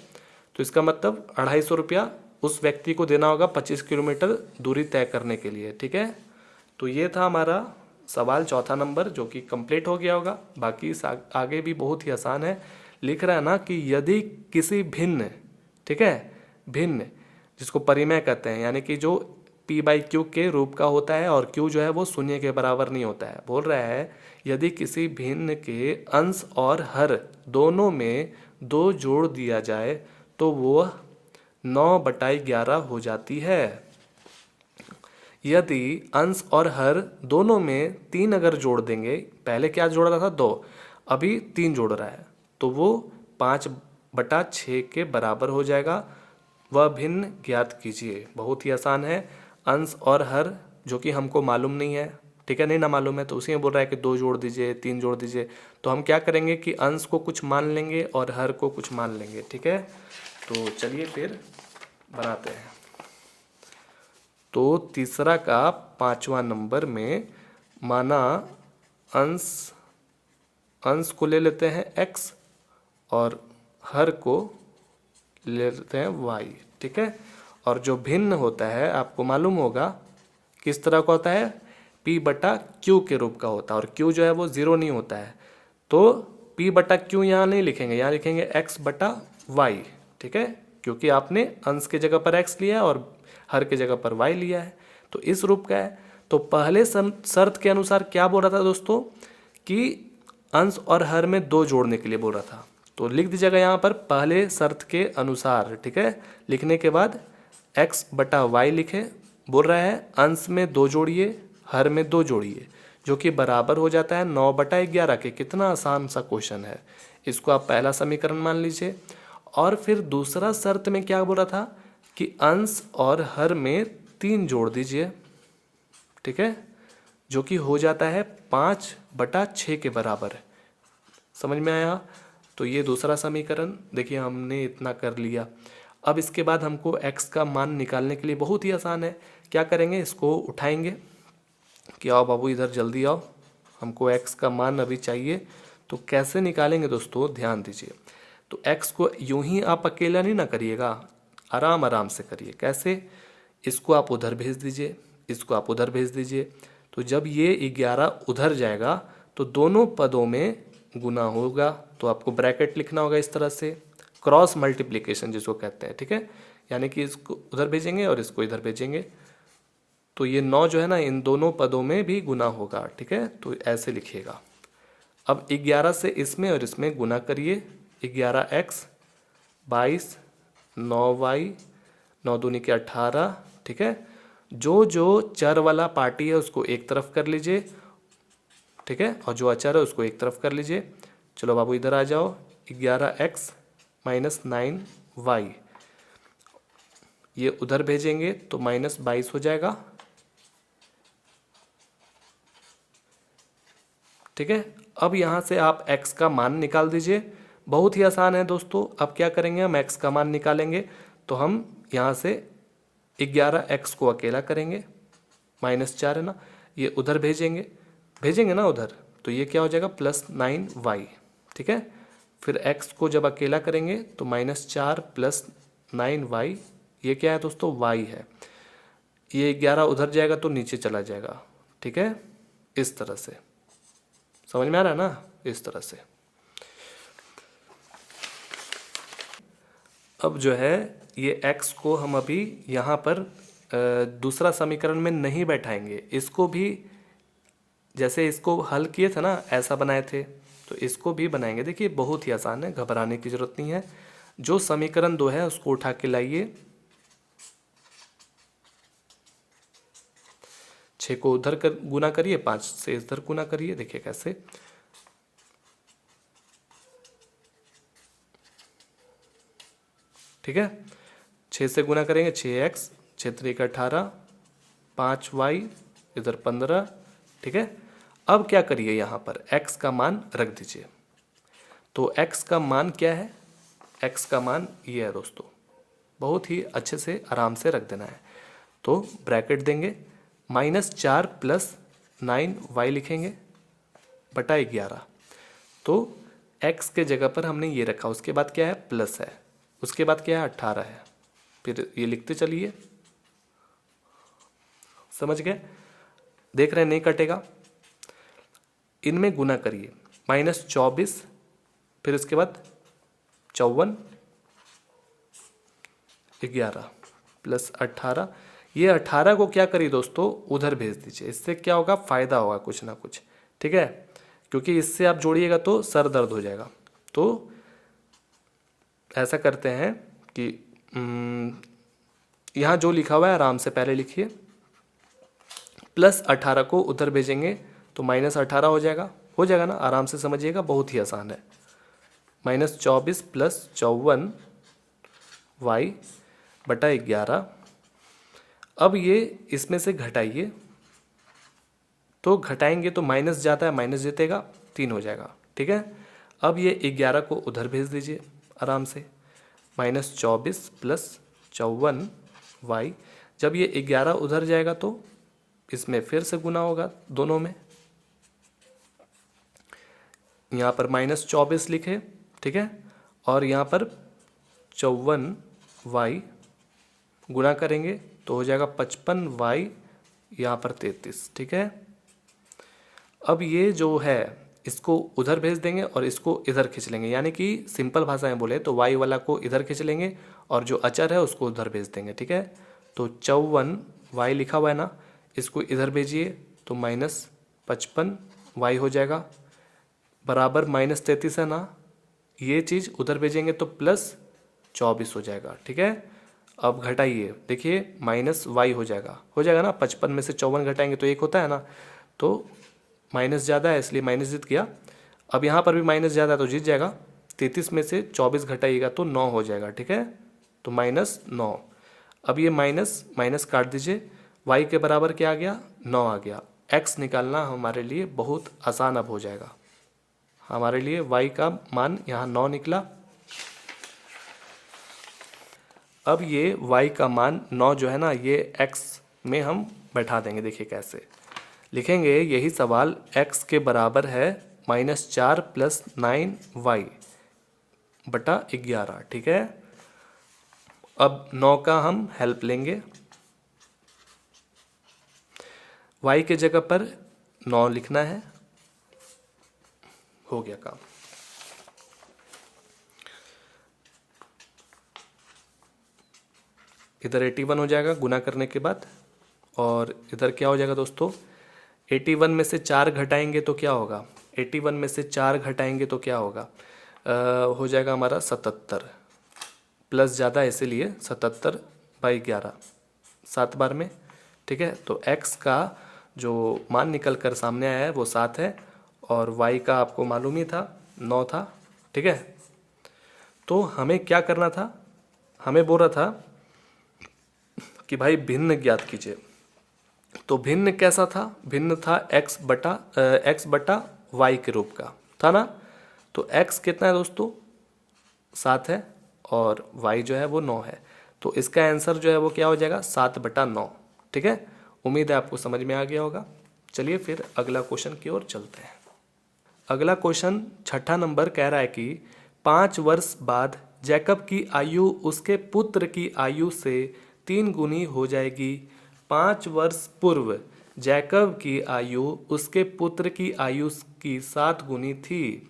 तो इसका मतलब 250 रुपया उस व्यक्ति को देना होगा 25 किलोमीटर दूरी तय करने के लिए। ठीक है, तो ये था हमारा सवाल चौथा नंबर जो कि कंप्लीट हो गया होगा। बाकी आगे भी बहुत ही आसान है, लिख रहा है ना कि यदि किसी भिन्न, ठीक है, भिन्न जिसको परिमेय कहते हैं यानी कि जो p/q के रूप का होता है और q जो है वो शून्य के बराबर नहीं होता है। बोल रहा है यदि किसी भिन्न के अंश और हर दोनों में 2 जोड़ दिया जाए तो वो 9/11 हो जाती है। यदि अंश और हर दोनों में 3 अगर जोड़ देंगे, पहले क्या जोड़ रहा था 2, अभी 3 जोड़ रहा है, तो वो 5/6 के बराबर हो जाएगा। वह भिन्न ज्ञात कीजिए। बहुत ही आसान है, अंश और हर जो कि हमको मालूम नहीं है, ठीक है, नहीं ना मालूम है, तो उसी में बोल रहा है कि 2 जोड़ दीजिए, 3 जोड़ दीजिए। तो हम क्या करेंगे कि अंश को कुछ मान लेंगे और हर को कुछ मान लेंगे। ठीक है, तो चलिए फिर बनाते हैं। तो तीसरा का 5वां नंबर में माना अंश को ले लेते हैं x और हर को ले लेते हैं y। ठीक है, और जो भिन्न होता है आपको मालूम होगा किस तरह का होता है, p/q के रूप का होता है और q जो है वो 0 नहीं होता है। तो p/q यहाँ नहीं लिखेंगे, यहाँ लिखेंगे x/y। ठीक है, क्योंकि आपने अंश के जगह पर x लिया है और हर के जगह पर y लिया है, तो इस रूप का है। तो पहले शर्त के अनुसार क्या बोल रहा था दोस्तों कि अंश और हर में 2 जोड़ने के लिए बोल रहा था। तो लिख दीजिएगा यहाँ पर पहले शर्त के अनुसार। ठीक है, लिखने के बाद x/y लिखे। बोल रहा है अंश में 2 जोड़िए, हर में 2 जोड़िए, जो कि बराबर हो जाता है 9/11 के। कितना आसान सा क्वेश्चन है, इसको आप पहला समीकरण मान लीजिए। और फिर दूसरा शर्त में क्या बोल रहा था कि अंश और हर में 3 जोड़ दीजिए। ठीक है, जो कि हो जाता है 5/6 के बराबर। समझ में आया? तो ये दूसरा समीकरण देखिए हमने इतना कर लिया। अब इसके बाद हमको x का मान निकालने के लिए बहुत ही आसान है। क्या करेंगे, इसको उठाएंगे कि आओ बाबू इधर जल्दी आओ, हमको x का मान अभी चाहिए। तो कैसे निकालेंगे दोस्तों, ध्यान दीजिए। तो x को यूं ही आप अकेला नहीं ना करिएगा, आराम आराम से करिए। कैसे, इसको आप उधर भेज दीजिए, इसको आप उधर भेज दीजिए। तो जब ये 11 उधर जाएगा तो दोनों पदों में गुना होगा। तो आपको ब्रैकेट लिखना होगा इस तरह से, क्रॉस मल्टीप्लिकेशन जिसको कहते हैं। ठीक है, यानी कि इसको उधर भेजेंगे और इसको इधर भेजेंगे, तो ये 9 जो है ना इन दोनों पदों में भी गुना होगा। ठीक है, तो ऐसे लिखिएगा। अब 11 से इसमें और इसमें गुना करिए, 11x 22 9y 9 दूनी के 18। ठीक है, जो जो चर वाला पार्टी है उसको एक तरफ कर लीजिए। ठीक है, और जो अचर है उसको एक तरफ कर लीजिए। चलो बाबू इधर आ जाओ, 11x - 9y ये उधर भेजेंगे तो -22 हो जाएगा। ठीक है, अब यहाँ से आप x का मान निकाल दीजिए। बहुत ही आसान है दोस्तों। अब क्या करेंगे, हम x का मान निकालेंगे तो हम यहाँ से 11x को अकेला करेंगे, -4 है ना, ये उधर भेजेंगे ना उधर, तो ये क्या हो जाएगा +9y। ठीक है, फिर x को जब अकेला करेंगे तो -4 + 9y, ये क्या है दोस्तों, y है। ये 11 उधर जाएगा तो नीचे चला जाएगा। ठीक है, इस तरह से समझ में आ रहा है ना, इस तरह से। अब जो है ये x को हम अभी यहाँ पर दूसरा समीकरण में नहीं बैठाएंगे, इसको भी जैसे इसको हल किए थे ना, ऐसा बनाए थे, तो इसको भी बनाएंगे। देखिए बहुत ही आसान है, घबराने की जरूरत नहीं है। जो समीकरण 2 है उसको उठा के लाइए, 6 को उधर गुना करिए, 5 से इधर गुना करिए। देखिए कैसे, ठीक है। 6 से गुना करेंगे 6x, 6 3 18, 5y, इधर 15, ठीक है। अब क्या करिए, यहाँ पर x का मान रख दीजिए। तो x का मान क्या है, x का मान ये है दोस्तों, बहुत ही अच्छे से आराम से रख देना है। तो ब्रैकेट देंगे, -4 + 9y लिखेंगे बटा 11। तो x के जगह पर हमने ये रखा, उसके बाद क्या है, प्लस है, उसके बाद क्या है, 18 है, फिर ये लिखते चलिए। समझ गए, देख रहे हैं नहीं कटेगा। इनमें गुना करिए, -24, फिर उसके बाद 54, 11 + 18। ये 18 को क्या करिए दोस्तों, उधर भेज दीजिए। इससे क्या होगा, फायदा होगा कुछ ना कुछ, ठीक है। क्योंकि इससे आप जोड़िएगा तो सर दर्द हो जाएगा। तो ऐसा करते हैं कि यहाँ जो लिखा हुआ है आराम से पहले लिखिए, +18 को उधर भेजेंगे तो -18 हो जाएगा ना, आराम से समझिएगा, बहुत ही आसान है। -24 + 54y बटा 11। अब ये इसमें से घटाइए, तो घटाएंगे तो माइनस जाता है, माइनस जीतेगा, 3 हो जाएगा, ठीक है। अब ये 11 को उधर भेज दीजिए आराम से, -24 + 54y। जब ये 11 उधर जाएगा तो इसमें फिर से गुना होगा दोनों में। यहाँ पर -24 लिखे, ठीक है, और यहाँ पर 54y गुना करेंगे तो हो जाएगा 55y, यहाँ पर 33, ठीक है। अब ये जो है इसको उधर भेज देंगे और इसको इधर खींच लेंगे, यानी कि सिंपल भाषा में बोले तो y वाला को इधर खींच लेंगे और जो अचर है उसको उधर भेज देंगे, ठीक है। तो 54y लिखा हुआ है ना, इसको इधर भेजिए तो -55y हो जाएगा, बराबर -33 है ना, ये चीज़ उधर भेजेंगे तो +24 हो जाएगा, ठीक है। अब घटाइए, देखिए -y हो जाएगा ना, 55 में से 54 घटाएंगे तो 1 होता है ना, तो माइनस ज़्यादा है इसलिए माइनस जीत गया। अब यहाँ पर भी माइनस ज़्यादा है तो जीत जाएगा। 33 में से 24 घटाइएगा तो 9 हो जाएगा, ठीक है, तो -9। अब ये माइनस माइनस काट दीजिए, y के बराबर क्या आ गया, 9 आ गया। x निकालना हमारे लिए बहुत आसान अब हो जाएगा। हमारे लिए y का मान यहाँ 9 निकला। अब ये y का मान 9 जो है ना, ये x में हम बैठा देंगे। देखिए कैसे लिखेंगे, यही सवाल x के बराबर है -4 + 9y बटा 11, ठीक है। अब 9 का हम हेल्प लेंगे, y के जगह पर 9 लिखना है, हो गया काम। इधर 81 हो जाएगा गुना करने के बाद, और इधर क्या हो जाएगा दोस्तों, 81 में से 4 घटाएंगे तो क्या होगा, 81 में से 4 घटाएंगे तो क्या होगा, हो जाएगा हमारा 77, प्लस ज़्यादा इसीलिए 77/11 7 बार में, ठीक है। तो x का जो मान निकल कर सामने आया है वो 7 है, और y का आपको मालूम ही था 9 था, ठीक है। तो हमें क्या करना था, हमें बोल रहा था कि भाई भिन्न ज्ञात कीजिए। तो भिन्न कैसा था, भिन्न था x बटा y के रूप का था ना। तो x कितना है दोस्तों, 7 है, और y जो है वो 9 है। तो इसका आंसर जो है वो क्या हो जाएगा, 7/9, ठीक है। उम्मीद है आपको समझ में आ गया होगा। चलिए फिर अगला क्वेश्चन की ओर चलते हैं। अगला क्वेश्चन 6ठा नंबर कह रहा है कि 5 वर्ष बाद जैकब की आयु उसके पुत्र की आयु से 3 गुनी हो जाएगी। 5 वर्ष पूर्व जैकब की आयु उसके पुत्र की आयु की 7 गुनी थी।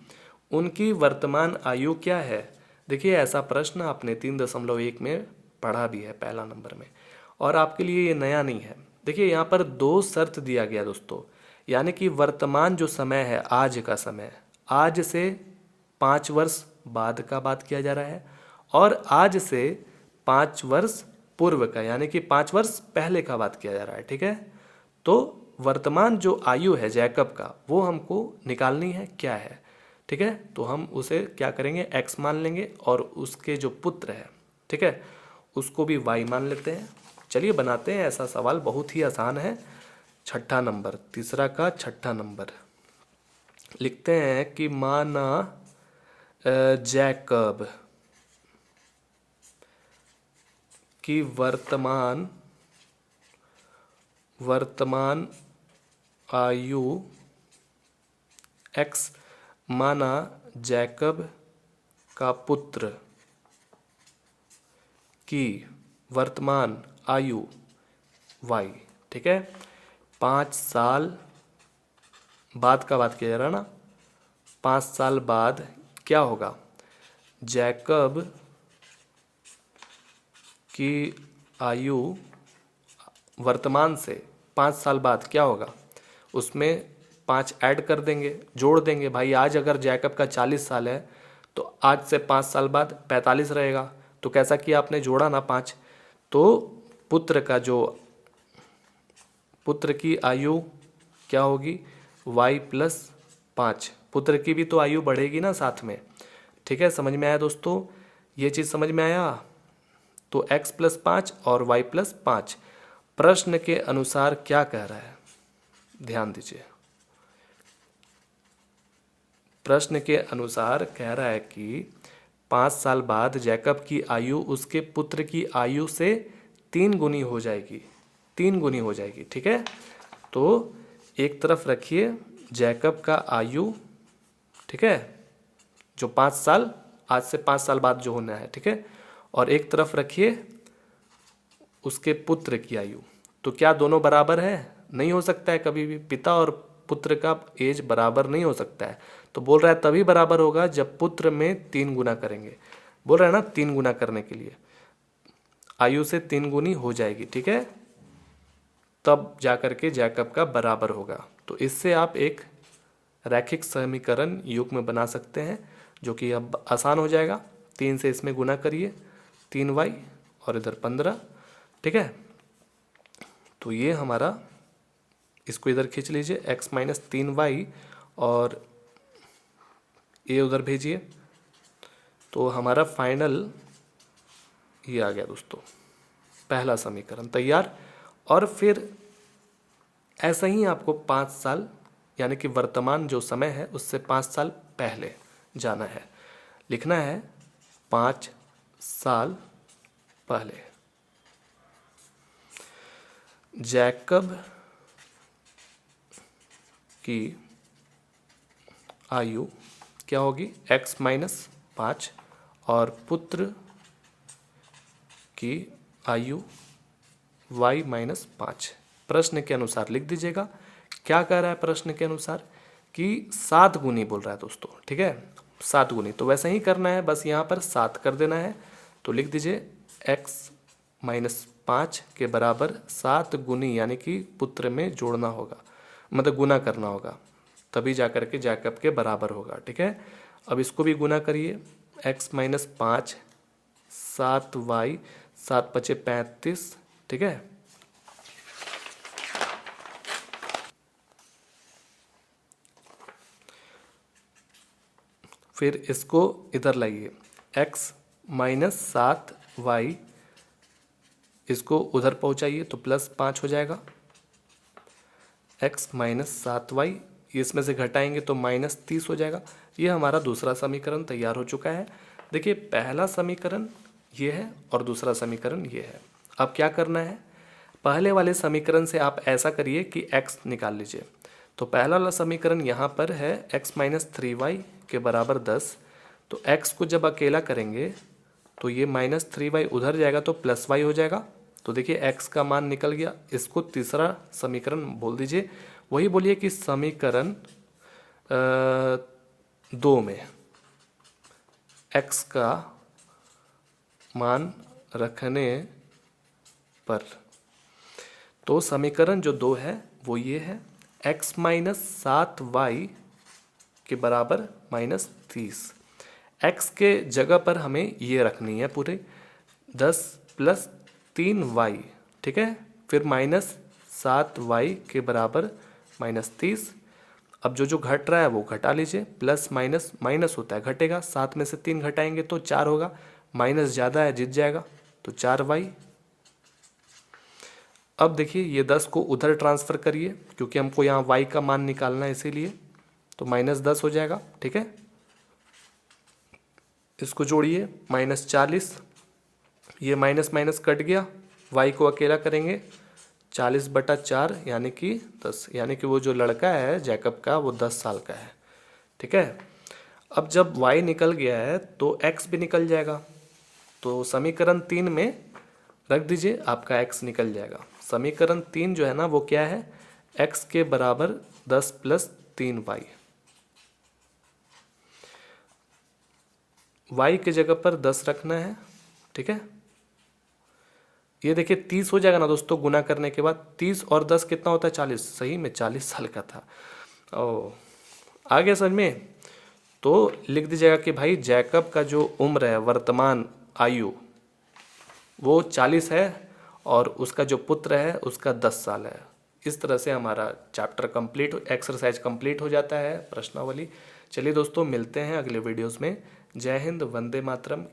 उनकी वर्तमान आयु क्या है। देखिए ऐसा प्रश्न आपने 3.1 में पढ़ा भी है पहला नंबर में, और आपके लिए ये नया नहीं है। देखिए यहाँ पर 2 शर्त दिया गया दोस्तों, यानी कि वर्तमान जो समय है, आज का समय, आज से 5 वर्ष बाद का बात किया जा रहा है और आज से 5 वर्ष पूर्व का यानी कि 5 वर्ष पहले का बात किया जा रहा है। ठीक है, तो वर्तमान जो आयु है जैकब का वो हमको निकालनी है क्या है। ठीक है, तो हम उसे क्या करेंगे, x मान लेंगे और उसके जो पुत्र है, ठीक है, उसको भी y मान लेते हैं। चलिए बनाते हैं ऐसा सवाल, बहुत ही आसान है। छठा नंबर, तीसरा का छठा नंबर लिखते हैं कि माना जैकब की वर्तमान आयु x, माना जैकब का पुत्र की वर्तमान आयु y। ठीक है, 5 साल बाद का बात किया जा रहा है ना, 5 साल बाद क्या होगा, जैकब की आयु वर्तमान से 5 साल बाद क्या होगा, उसमें 5 ऐड कर देंगे, जोड़ देंगे। भाई आज अगर जैकब का 40 साल है तो आज से 5 साल बाद 45 रहेगा। तो कैसा किया आपने, जोड़ा ना 5। तो पुत्र की आयु क्या होगी, y+5। पुत्र की भी तो आयु बढ़ेगी ना साथ में। ठीक है, समझ में आया दोस्तों, ये चीज़ समझ में आया। तो x+5 और y+5 प्रश्न के अनुसार क्या कह रहा है, ध्यान दीजिए। प्रश्न के अनुसार कह रहा है कि 5 साल बाद जैकब की आयु उसके पुत्र की आयु से 3 गुनी हो जाएगी, 3 गुनी हो जाएगी। ठीक है, तो एक तरफ रखिए जैकब का आयु, ठीक है, जो 5 साल, आज से 5 साल बाद जो होना है, ठीक है, और एक तरफ रखिए उसके पुत्र की आयु। तो क्या दोनों बराबर है, नहीं हो सकता है कभी भी, पिता और पुत्र का एज बराबर नहीं हो सकता है। तो बोल रहा है तभी बराबर होगा जब पुत्र में 3 गुना करेंगे, बोल रहा है ना 3 गुना करने के लिए आयु से 3 गुनी हो जाएगी। ठीक है, तब जाकर के जैकब का बराबर होगा। तो इससे आप एक रैखिक समीकरण युग्म बना सकते हैं, जो कि अब आसान हो जाएगा। 3 से इसमें गुना करिए, 3y और इधर 15। ठीक है, तो ये हमारा, इसको इधर खींच लीजिए, x-3y और ये उधर भेजिए। तो हमारा फाइनल ये आ गया दोस्तों, पहला समीकरण तैयार। और फिर ऐसा ही आपको 5 साल यानी कि वर्तमान जो समय है उससे 5 साल पहले जाना है, लिखना है 5 साल पहले जैकब की आयु क्या होगी, x-5 और पुत्र की आयु y-5। प्रश्न के अनुसार लिख दीजिएगा। क्या कह रहा है प्रश्न के अनुसार कि 7 गुनी बोल रहा है दोस्तों। ठीक है, 7 गुनी, तो वैसे ही करना है, बस यहाँ पर 7 कर देना है। तो लिख दीजिए x-5 के बराबर 7 गुनी यानी कि पुत्र में जोड़ना होगा, मतलब गुना करना होगा, तभी जाकर के जैकब के बराबर होगा। ठीक है, अब इसको भी गुना करिए, x-5 7y 7×5 = 35। ठीक है, फिर इसको इधर लाइए, x-7y इसको उधर पहुंचाइए तो +5 हो जाएगा। x-7y इसमें से घटाएंगे तो -30 हो जाएगा। ये हमारा दूसरा समीकरण तैयार हो चुका है। देखिए, पहला समीकरण ये है और दूसरा समीकरण ये है। अब क्या करना है, पहले वाले समीकरण से आप ऐसा करिए कि x निकाल लीजिए। तो पहला वाला समीकरण यहाँ पर है x-3y के बराबर 10। तो x को जब अकेला करेंगे तो ये -3y उधर जाएगा तो +y हो जाएगा। तो देखिए x का मान निकल गया। इसको तीसरा समीकरण बोल दीजिए। वही बोलिए कि समीकरण 2 में x का मान रखने पर, तो समीकरण जो 2 है वो ये है, x-7y के बराबर -30। x के जगह पर हमें ये रखनी है पूरे 10 + 3y, ठीक है। फिर -7y के बराबर -30। अब जो घट रहा है वो घटा लीजिए, प्लस माइनस माइनस होता है घटेगा, 7 में से 3 घटाएंगे तो 4 होगा, माइनस ज़्यादा है जीत जाएगा तो 4y। अब देखिए ये 10 को उधर ट्रांसफ़र करिए क्योंकि हमको यहाँ y का मान निकालना है, इसीलिए तो -10 हो जाएगा, ठीक है। इसको जोड़िए -40, ये माइनस माइनस कट गया, y को अकेला करेंगे 40/4 यानी कि 10, यानी कि वो जो लड़का है जैकब का वो 10 साल का है, ठीक है। अब जब y निकल गया है तो x भी निकल जाएगा, तो समीकरण 3 में रख दीजिए, आपका x निकल जाएगा। समीकरण 3 जो है ना वो क्या है, x के बराबर 10 + 3y। y के जगह पर 10 रखना है, ठीक है। ये देखिए 30 हो जाएगा ना दोस्तों गुना करने के बाद, 30 और 10 कितना होता है 40, सही में 40 साल का था। ओ आ गया समझ में। तो लिख दीजिएगा कि भाई जैकब का जो उम्र है वर्तमान आयु वो 40 है और उसका जो पुत्र है उसका 10 साल है। इस तरह से हमारा चैप्टर कंप्लीट, एक्सरसाइज कंप्लीट हो जाता है, प्रश्नावली। चलिए दोस्तों मिलते हैं अगले वीडियोस में। जय हिंद, वंदे मातरम।